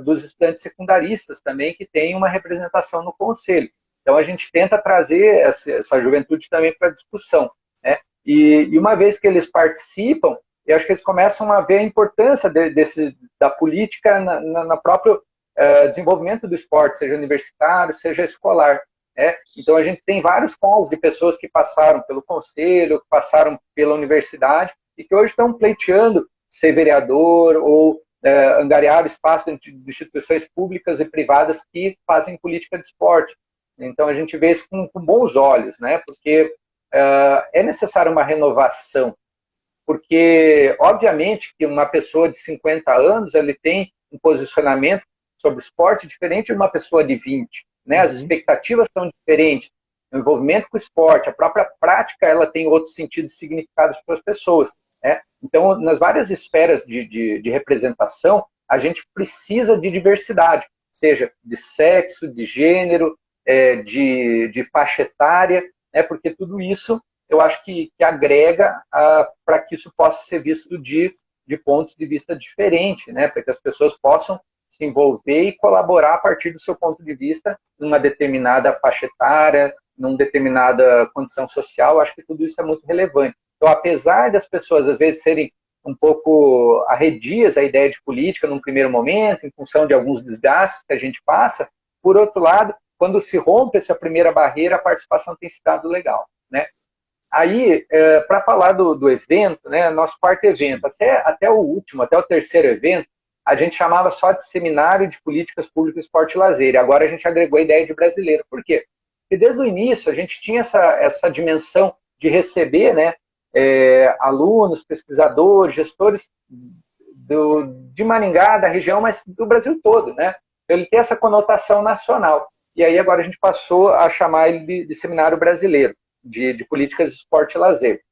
dos estudantes secundaristas também, que tem uma representação no conselho. Então, a gente tenta trazer essa juventude também para a discussão, né? E uma vez que eles participam, eu acho que eles começam a ver a importância da política na próprio desenvolvimento do esporte, seja universitário, seja escolar. Então, a gente tem vários casos de pessoas que passaram pelo conselho, que passaram pela universidade e que hoje estão pleiteando ser vereador ou angariar espaço de instituições públicas e privadas que fazem política de esporte. Então, a gente vê isso com bons olhos, né? Porque é necessária uma renovação. Porque, obviamente, que uma pessoa de 50 anos ele tem um posicionamento sobre o esporte diferente de uma pessoa de 20. Né? As expectativas são diferentes. O envolvimento com o esporte, a própria prática, ela tem outros sentidos e significados para as pessoas. Né? Então, nas várias esferas de representação, a gente precisa de diversidade, seja de sexo, de gênero, de faixa etária, né? Porque tudo isso eu acho que agrega para que isso possa ser visto de pontos de vista diferentes, né? Para que as pessoas possam se envolver e colaborar a partir do seu ponto de vista numa determinada faixa etária, numa determinada condição social. Eu acho que tudo isso é muito relevante. Então, apesar das pessoas, às vezes, serem um pouco arredias à ideia de política num primeiro momento, em função de alguns desgastes que a gente passa, por outro lado, quando se rompe essa primeira barreira, a participação tem se dado legal, né? Aí, para falar do evento, né, nosso quarto evento, até o último, até o terceiro evento, a gente chamava só de Seminário de Políticas Públicas, Esporte e Lazer, e agora a gente agregou a ideia de brasileiro. Por quê? Porque desde o início a gente tinha essa dimensão de receber, né, alunos, pesquisadores, gestores de Maringá, da região, mas do Brasil todo, né? Ele tem essa conotação nacional. E aí agora a gente passou a chamar ele de Seminário Brasileiro, de Políticas de Esporte e Lazer.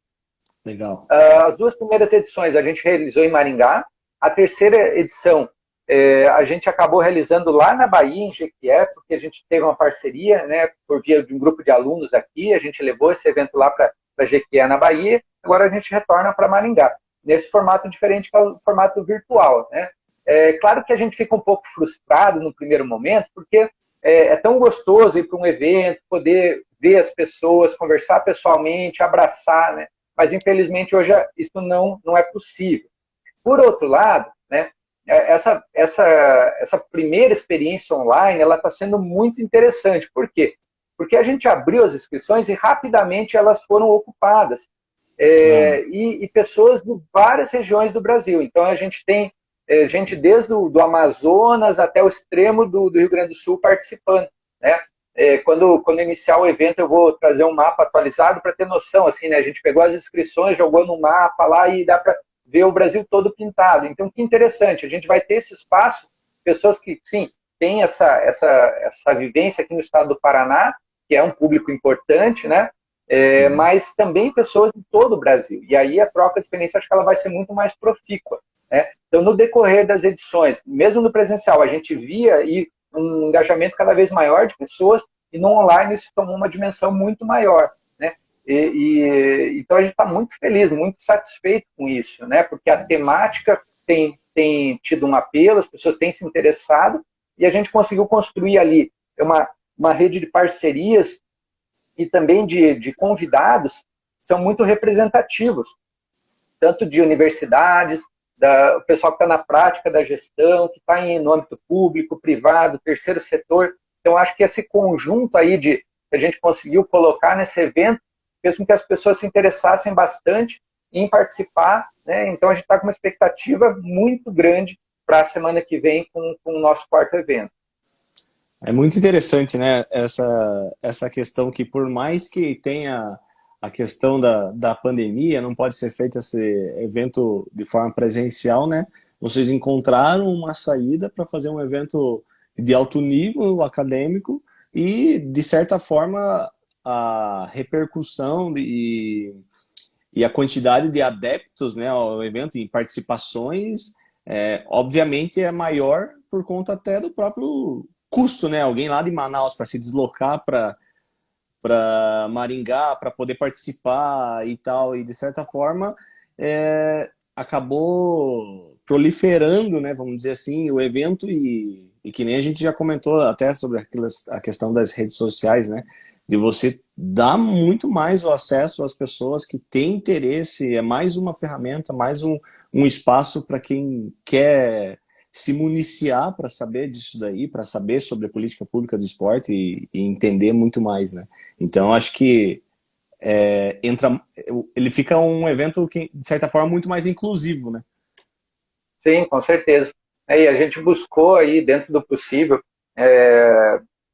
Legal. As duas primeiras edições a gente realizou em Maringá. A terceira edição a gente acabou realizando lá na Bahia, em Jequié, porque a gente teve uma parceria, né, por via de um grupo de alunos aqui. A gente levou esse evento lá para Jequié, na Bahia. agora a gente retorna para Maringá, nesse formato diferente que é o formato virtual, né? É claro que a gente fica um pouco frustrado no primeiro momento, porque é tão gostoso ir para um evento, poder ver as pessoas, conversar pessoalmente, abraçar, né? Mas infelizmente hoje isso não é possível. Por outro lado, né, essa primeira experiência online ela está sendo muito interessante. Por quê? Porque a gente abriu as inscrições e rapidamente elas foram ocupadas. E pessoas de várias regiões do Brasil. Então a gente tem gente desde do Amazonas até o extremo do Rio Grande do Sul participando, né? Quando iniciar o evento eu vou trazer um mapa atualizado para ter noção, assim, né? A gente pegou as inscrições, jogou no mapa lá e dá para ver o Brasil todo pintado. Então, que interessante, a gente vai ter esse espaço, pessoas que, sim, têm essa vivência aqui no estado do Paraná, que é um público importante, né? Mas também pessoas de todo o Brasil. E aí a troca de experiência, acho que ela vai ser muito mais profícua, né? Então, no decorrer das edições, mesmo no presencial, a gente via aí um engajamento cada vez maior de pessoas, e no online isso tomou uma dimensão muito maior, né? Então a gente está muito feliz, muito satisfeito com isso, né? Porque a temática tem tido um apelo, as pessoas têm se interessado, e a gente conseguiu construir ali uma rede de parcerias e também de convidados que são muito representativos, tanto de universidades, o pessoal que está na prática da gestão, que está no âmbito público, privado, terceiro setor. Então, acho que esse conjunto aí que a gente conseguiu colocar nesse evento fez com que as pessoas se interessassem bastante em participar, né? Então, a gente está com uma expectativa muito grande para a semana que vem com o nosso quarto evento. É muito interessante, né, essa questão que por mais que tenha a questão da pandemia, não pode ser feito esse evento de forma presencial, né? Vocês encontraram uma saída para fazer um evento de alto nível acadêmico e, de certa forma, a repercussão e a quantidade de adeptos, né, ao evento, em participações, obviamente é maior por conta até do próprio custo, né? Alguém lá de Manaus para se deslocar para Maringá para poder participar e tal, e de certa forma acabou proliferando, né, vamos dizer assim, o evento e que nem a gente já comentou até sobre a questão das redes sociais, né, de você dar muito mais o acesso às pessoas que têm interesse, é mais uma ferramenta, mais um espaço para quem quer se municiar para saber disso daí, para saber sobre a política pública do esporte e entender muito mais, né? Então, acho que ele fica um evento que, de certa forma, muito mais inclusivo, né? Sim, com certeza. E a gente buscou aí, dentro do possível,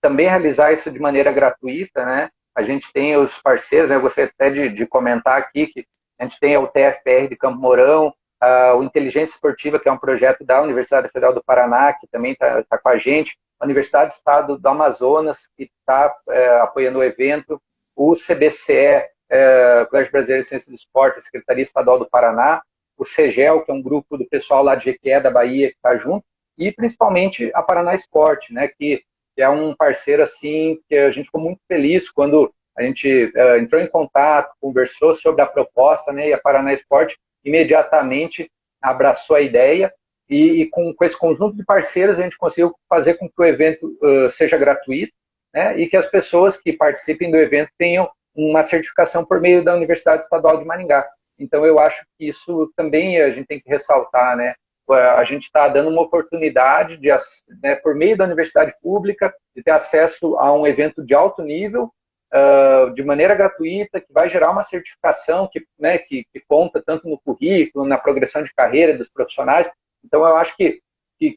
também realizar isso de maneira gratuita, né? A gente tem os parceiros, né? Eu gostaria até de comentar aqui que a gente tem o TFPR de Campo Mourão, o Inteligência Esportiva, que é um projeto da Universidade Federal do Paraná, que também está com a gente, a Universidade do Estado do Amazonas, que está apoiando o evento, o CBCE, Colégio Brasileiro de Ciências do Esporte, a Secretaria Estadual do Paraná, o CEGEL, que é um grupo do pessoal lá de Jequié, da Bahia, que está junto, e principalmente a Paraná Esporte, né, que é um parceiro assim, que a gente ficou muito feliz quando a gente entrou em contato, conversou sobre a proposta, né, e a Paraná Esporte imediatamente abraçou a ideia e com esse conjunto de parceiros a gente conseguiu fazer com que o evento seja gratuito, né, e que as pessoas que participem do evento tenham uma certificação por meio da Universidade Estadual de Maringá. Então eu acho que isso também a gente tem que ressaltar, né? A gente está dando uma oportunidade né, por meio da universidade pública de ter acesso a um evento de alto nível, de maneira gratuita, que vai gerar uma certificação né, que conta tanto no currículo, na progressão de carreira dos profissionais. Então, eu acho que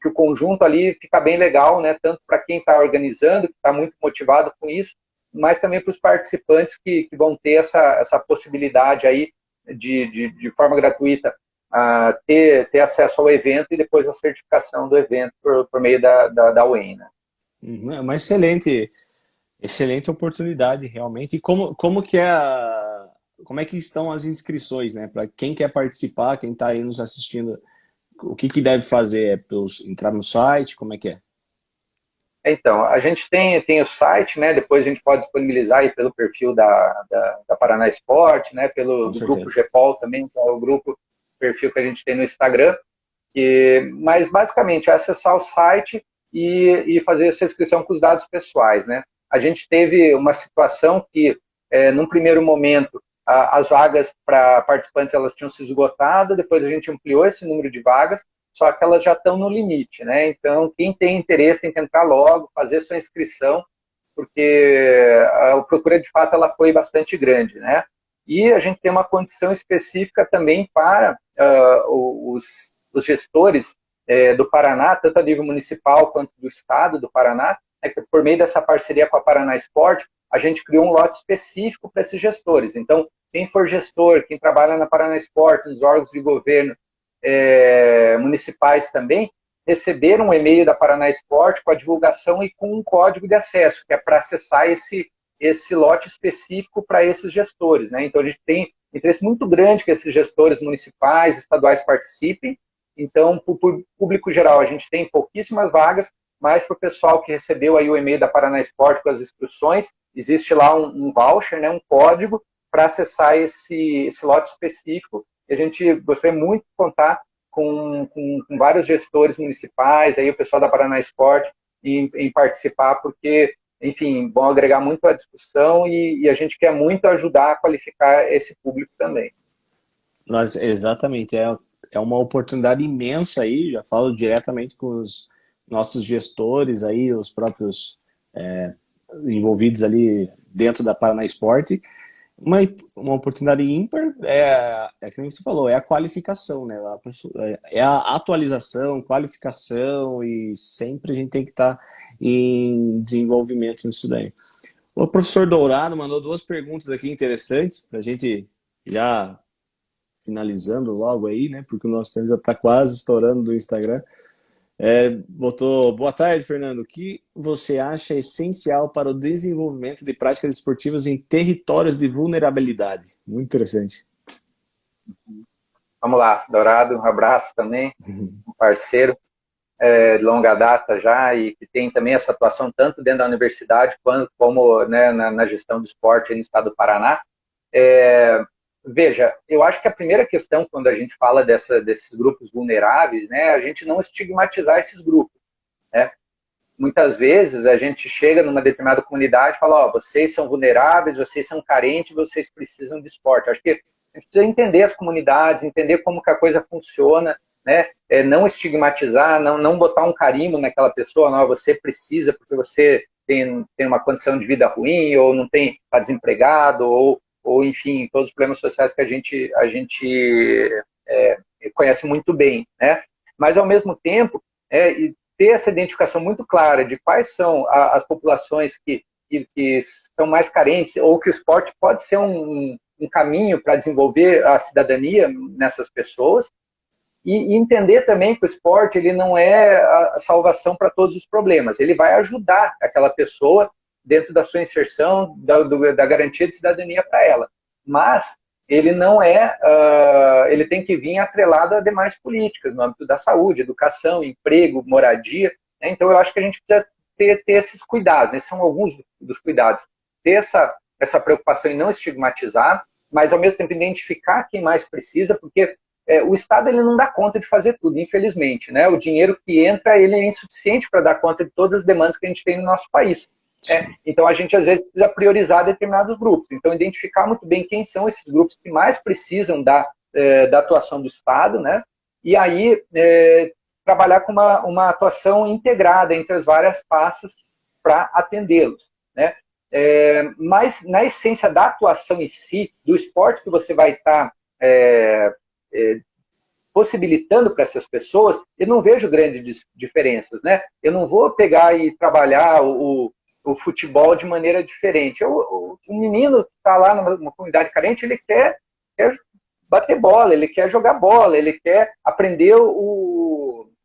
o conjunto ali fica bem legal, né, tanto para quem está organizando, que está muito motivado com isso, mas também para os participantes que vão ter essa possibilidade aí de forma gratuita ter acesso ao evento e depois a certificação do evento por meio da UEM, né? É uma excelente oportunidade, realmente. E como é que estão as inscrições, né? Para quem quer participar, quem está aí nos assistindo, o que deve fazer? Entrar no site? Como é que é? Então, a gente tem o site, né? Depois a gente pode disponibilizar aí pelo perfil da Paraná Esporte, né? Com Do grupo certeza. GPOL também, que é o grupo, perfil que a gente tem no Instagram. Mas basicamente é acessar o site e fazer essa inscrição com os dados pessoais, né? A gente teve uma situação que, num primeiro momento, as vagas para participantes elas tinham se esgotado, depois a gente ampliou esse número de vagas, só que elas já estão no limite, né? Então, quem tem interesse tem que entrar logo, fazer sua inscrição, porque a procura, de fato, ela foi bastante grande, né? E a gente tem uma condição específica também para os gestores do Paraná, tanto a nível municipal quanto do estado do Paraná, que por meio dessa parceria com a Paraná Esporte, a gente criou um lote específico para esses gestores. Então, quem for gestor, quem trabalha na Paraná Esporte, nos órgãos de governo municipais também, receberam um e-mail da Paraná Esporte com a divulgação e com um código de acesso, que é para acessar esse lote específico para esses gestores, né? Então, a gente tem interesse muito grande que esses gestores municipais, estaduais participem. Então, para o público geral, a gente tem pouquíssimas vagas, mas para o pessoal que recebeu aí o e-mail da Paraná Esporte com as instruções, existe lá um voucher, né, um código para acessar esse lote específico. E a gente gostaria muito de contar com vários gestores municipais, aí o pessoal da Paraná Esporte, em participar, porque, enfim, vão agregar muito à discussão e a gente quer muito ajudar a qualificar esse público também. Exatamente, é uma oportunidade imensa aí, já falo diretamente com os nossos gestores aí, os próprios envolvidos ali dentro da Paraná Esporte, uma, uma oportunidade ímpar é que nem você falou, é a qualificação, né? É a atualização, qualificação e sempre a gente tem que estar em desenvolvimento nisso daí. O professor Dourado mandou duas perguntas aqui interessantes para a gente já finalizando logo aí, né? Porque o nosso tempo já está quase estourando do Instagram. Botou, boa tarde, Fernando. O que você acha essencial para o desenvolvimento de práticas esportivas em territórios de vulnerabilidade? Muito interessante. Vamos lá, Dourado, um abraço também, um parceiro de longa data já e que tem também essa atuação tanto dentro da universidade quanto como, né, na gestão do esporte no estado do Paraná. Veja, eu acho que a primeira questão quando a gente fala desses grupos vulneráveis, né, a gente não estigmatizar esses grupos, né? Muitas vezes a gente chega numa determinada comunidade e fala, ó, vocês são vulneráveis, vocês são carentes, vocês precisam de esporte. Acho que a gente precisa entender as comunidades, entender como que a coisa funciona, né? Não estigmatizar, não botar um carimbo naquela pessoa, não, você precisa porque você tem uma condição de vida ruim, ou não tem, está desempregado, ou enfim, todos os problemas sociais que a gente conhece muito bem, né? Mas, ao mesmo tempo, ter essa identificação muito clara de quais são as populações que são mais carentes, ou que o esporte pode ser um caminho para desenvolver a cidadania nessas pessoas, e entender também que o esporte ele não é a salvação para todos os problemas, ele vai ajudar aquela pessoa dentro da sua inserção, da garantia de cidadania para ela. Mas ele não ele tem que vir atrelado a demais políticas, no âmbito da saúde, educação, emprego, moradia, né? Então eu acho que a gente precisa ter esses cuidados, esses são alguns dos cuidados, ter essa preocupação em não estigmatizar, mas ao mesmo tempo identificar quem mais precisa, porque o Estado ele não dá conta de fazer tudo, infelizmente, né? O dinheiro que entra ele é insuficiente para dar conta de todas as demandas que a gente tem no nosso país. Então a gente às vezes precisa priorizar determinados grupos. Então identificar muito bem quem são esses grupos que mais precisam da atuação do Estado, né? E aí trabalhar com uma atuação integrada entre as várias pastas para atendê-los, né? Mas na essência da atuação em si, do esporte que você vai estar possibilitando para essas pessoas, eu não vejo grandes diferenças, né? Eu não vou pegar e trabalhar o futebol de maneira diferente. O menino que está lá numa comunidade carente, ele quer bater bola, ele quer jogar bola, ele quer aprender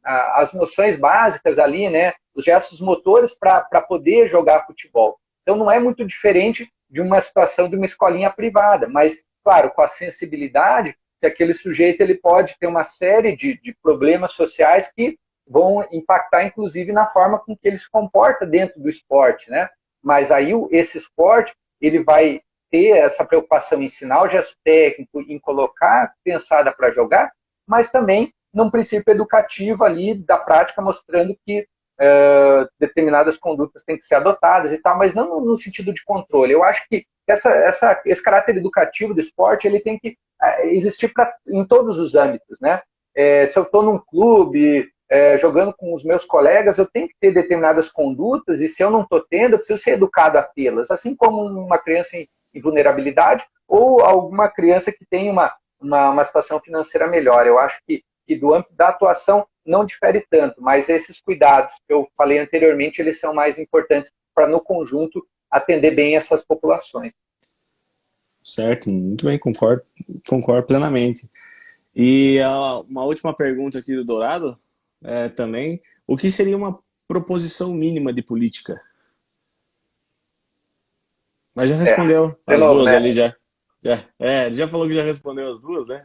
as noções básicas ali, né? Os gestos motores para poder jogar futebol. Então não é muito diferente de uma situação de uma escolinha privada, mas, claro, com a sensibilidade que aquele sujeito ele pode ter uma série de problemas sociais que vão impactar, inclusive, na forma com que ele se comporta dentro do esporte, né? Mas aí esse esporte, ele vai ter essa preocupação em ensinar o gesto técnico, em colocar a criançada para jogar, mas também num princípio educativo ali da prática, mostrando que determinadas condutas têm que ser adotadas e tal, mas não no sentido de controle. Eu acho que esse caráter educativo do esporte, ele tem que existir em todos os âmbitos, né? Se eu estou num clube, jogando com os meus colegas, eu tenho que ter determinadas condutas, e se eu não estou tendo, eu preciso ser educado a tê-las, assim como uma criança em vulnerabilidade ou alguma criança que tem uma situação financeira melhor. Eu acho que do âmbito da atuação não difere tanto, mas esses cuidados que eu falei anteriormente, eles são mais importantes para, no conjunto, atender bem essas populações. Certo, muito bem, concordo plenamente. E uma última pergunta aqui do Dourado, também, o que seria uma proposição mínima de política? Mas já respondeu De as novo, duas né? ali já. Ele já falou que já respondeu as duas, né?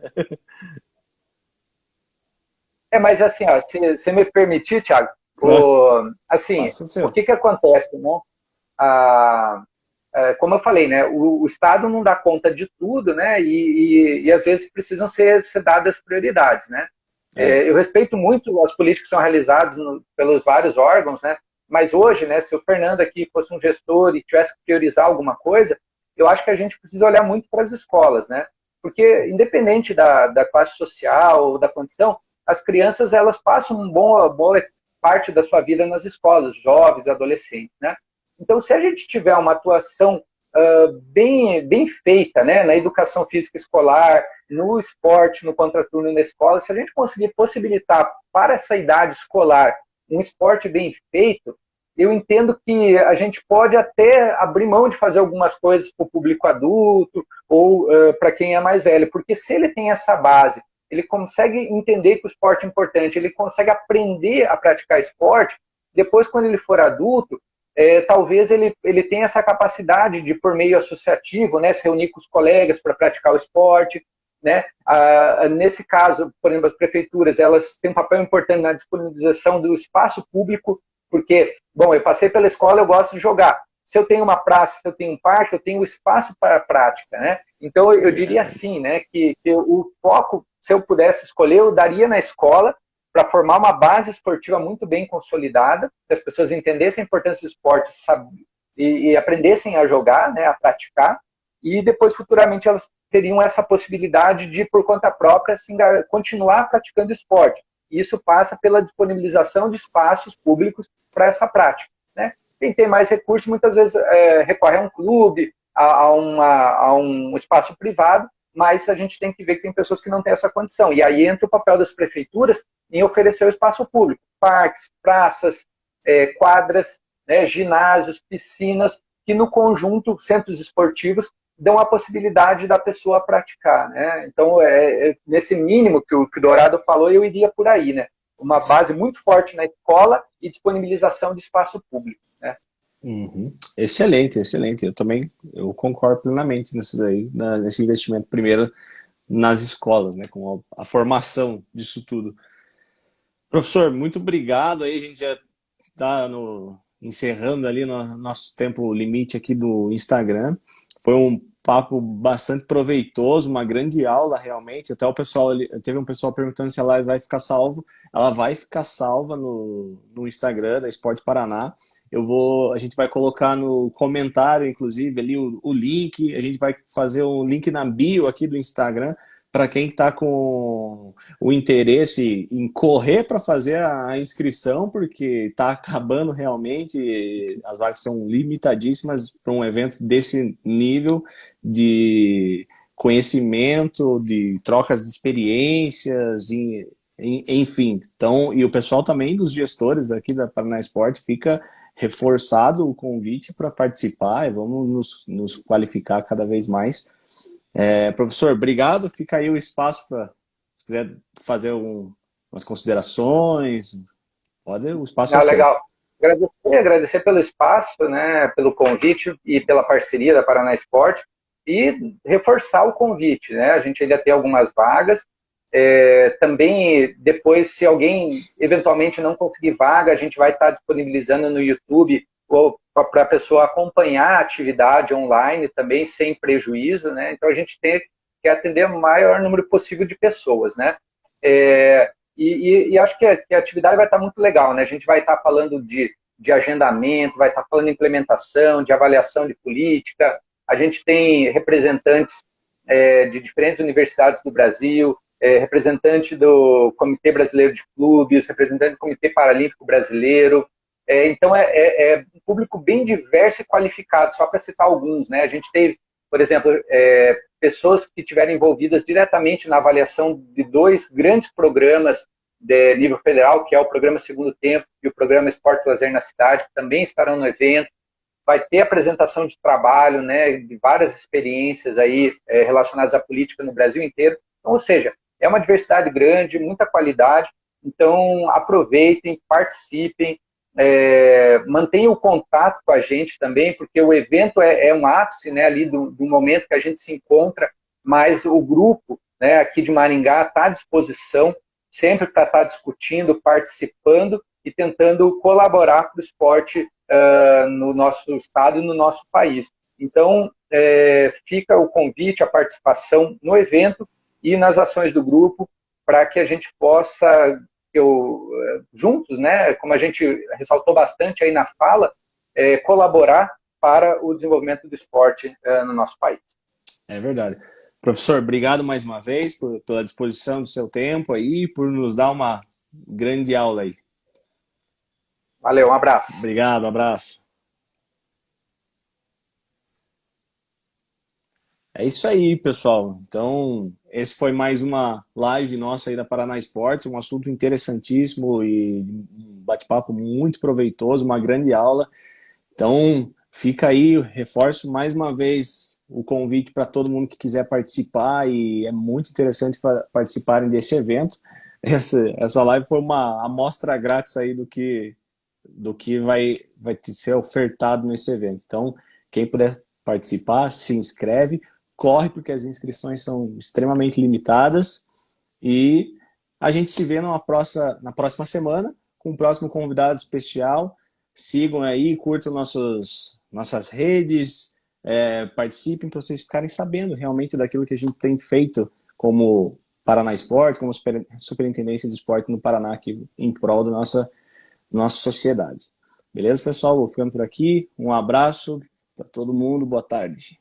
Mas assim, ó, se me permitir, Thiago, assim, Faça o o seu. que acontece, né? Como eu falei, né, o Estado não dá conta de tudo, né, e às vezes precisam ser dadas prioridades, né. É, Eu respeito muito as políticas que são realizadas pelos vários órgãos, né, mas hoje, né, se o Fernando aqui fosse um gestor e tivesse que priorizar alguma coisa, eu acho que a gente precisa olhar muito para as escolas, né, porque independente da classe social ou da condição, as crianças, elas passam boa parte da sua vida nas escolas, jovens, adolescentes, né. Então, se a gente tiver uma atuação bem feita, né, na educação física escolar, no esporte, no contraturno na escola, se a gente conseguir possibilitar para essa idade escolar um esporte bem feito, eu entendo que a gente pode até abrir mão de fazer algumas coisas para o público adulto ou para quem é mais velho, porque se ele tem essa base, ele consegue entender que o esporte é importante, ele consegue aprender a praticar esporte, depois, quando ele for adulto, talvez ele tenha essa capacidade de, por meio associativo, né, se reunir com os colegas para praticar o esporte, né? Nesse caso, por exemplo, as prefeituras, elas têm um papel importante na disponibilização do espaço público, porque, bom, eu passei pela escola, eu gosto de jogar. Se eu tenho uma praça, se eu tenho um parque, eu tenho espaço para a prática, né? Então, eu diria assim, né, que o foco, se eu pudesse escolher, eu daria na escola, para formar uma base esportiva muito bem consolidada, que as pessoas entendessem a importância do esporte e aprendessem a jogar, né, a praticar, e depois, futuramente, elas teriam essa possibilidade de, por conta própria, assim, continuar praticando esporte. E isso passa pela disponibilização de espaços públicos para essa prática, né? Quem tem mais recursos, muitas vezes, recorre a um clube, a um espaço privado, mas a gente tem que ver que tem pessoas que não têm essa condição. E aí entra o papel das prefeituras em oferecer o espaço público, parques, praças, quadras, né, ginásios, piscinas, que no conjunto, centros esportivos, dão a possibilidade da pessoa praticar, né? Então, nesse mínimo que o Dourado falou, eu iria por aí, né? Uma base muito forte na escola e disponibilização de espaço público, né? uhum. Excelente, excelente. Eu concordo plenamente nisso daí, nesse investimento primeiro nas escolas, né, com a formação disso tudo. Professor, muito obrigado. Aí a gente já está encerrando ali no nosso tempo limite aqui do Instagram. Foi um papo bastante proveitoso, uma grande aula realmente. Até o pessoal teve um pessoal perguntando se a live vai ficar salvo. Ela vai ficar salva no Instagram da Esporte Paraná. A gente vai colocar no comentário, inclusive, ali o link. A gente vai fazer um link na bio aqui do Instagram para quem está com o interesse em correr para fazer a inscrição, porque está acabando realmente, as vagas são limitadíssimas para um evento desse nível de conhecimento, de trocas de experiências, enfim. Então, e o pessoal também dos gestores aqui da Paraná Esporte fica reforçado o convite para participar e vamos nos qualificar cada vez mais. Professor, obrigado. Fica aí o espaço para, se quiser fazer umas considerações, o espaço é Ah, seu. legal. Agradecer pelo espaço, né, pelo convite e pela parceria da Paraná Esporte e reforçar o convite, né? A gente ainda tem algumas vagas Também, depois, se alguém eventualmente não conseguir vaga, a gente vai estar disponibilizando no YouTube para a pessoa acompanhar a atividade online também, sem prejuízo, né? Então, a gente tem que atender o maior número possível de pessoas, né? E acho que a atividade vai estar muito legal, né? A gente vai estar falando de agendamento, vai estar falando de implementação, de avaliação de política. A gente tem representantes de diferentes universidades do Brasil, representante do Comitê Brasileiro de Clubes, representante do Comitê Paralímpico Brasileiro. Então, é um público bem diverso e qualificado, só para citar alguns, né? A gente teve, por exemplo, pessoas que estiveram envolvidas diretamente na avaliação de 2 grandes programas de nível federal, que é o Programa Segundo Tempo e o Programa Esporte e Lazer na Cidade, que também estarão no evento. Vai ter apresentação de trabalho, né, de várias experiências aí relacionadas à política no Brasil inteiro. Então, ou seja, é uma diversidade grande, muita qualidade. Então, aproveitem, participem, mantenham o contato com a gente também, porque o evento é um ápice, né, ali do momento que a gente se encontra, mas o grupo, né, aqui de Maringá está à disposição sempre para estar discutindo, participando e tentando colaborar para o esporte no nosso estado e no nosso país. Então, fica o convite, a participação no evento e nas ações do grupo, para que a gente possa, juntos, né, como a gente ressaltou bastante aí na fala, colaborar para o desenvolvimento do esporte no nosso país. É verdade. Professor, obrigado mais uma vez pela disposição do seu tempo aí, por nos dar uma grande aula aí. Valeu, um abraço. Obrigado, um abraço. É isso aí, pessoal. Então, esse foi mais uma live nossa aí da Paraná Esportes, um assunto interessantíssimo e um bate-papo muito proveitoso, uma grande aula. Então, fica aí, reforço mais uma vez o convite para todo mundo que quiser participar, e é muito interessante participarem desse evento. Essa live foi uma amostra grátis aí do que vai ser ofertado nesse evento. Então, quem puder participar, se inscreve, corre, porque as inscrições são extremamente limitadas, e a gente se vê na próxima semana com o próximo convidado especial. Sigam aí, curtam nossas redes, participem para vocês ficarem sabendo realmente daquilo que a gente tem feito como Paraná Esporte, como Superintendência de Esporte no Paraná, aqui em prol da nossa sociedade. Beleza, pessoal? Vou ficando por aqui. Um abraço para todo mundo. Boa tarde.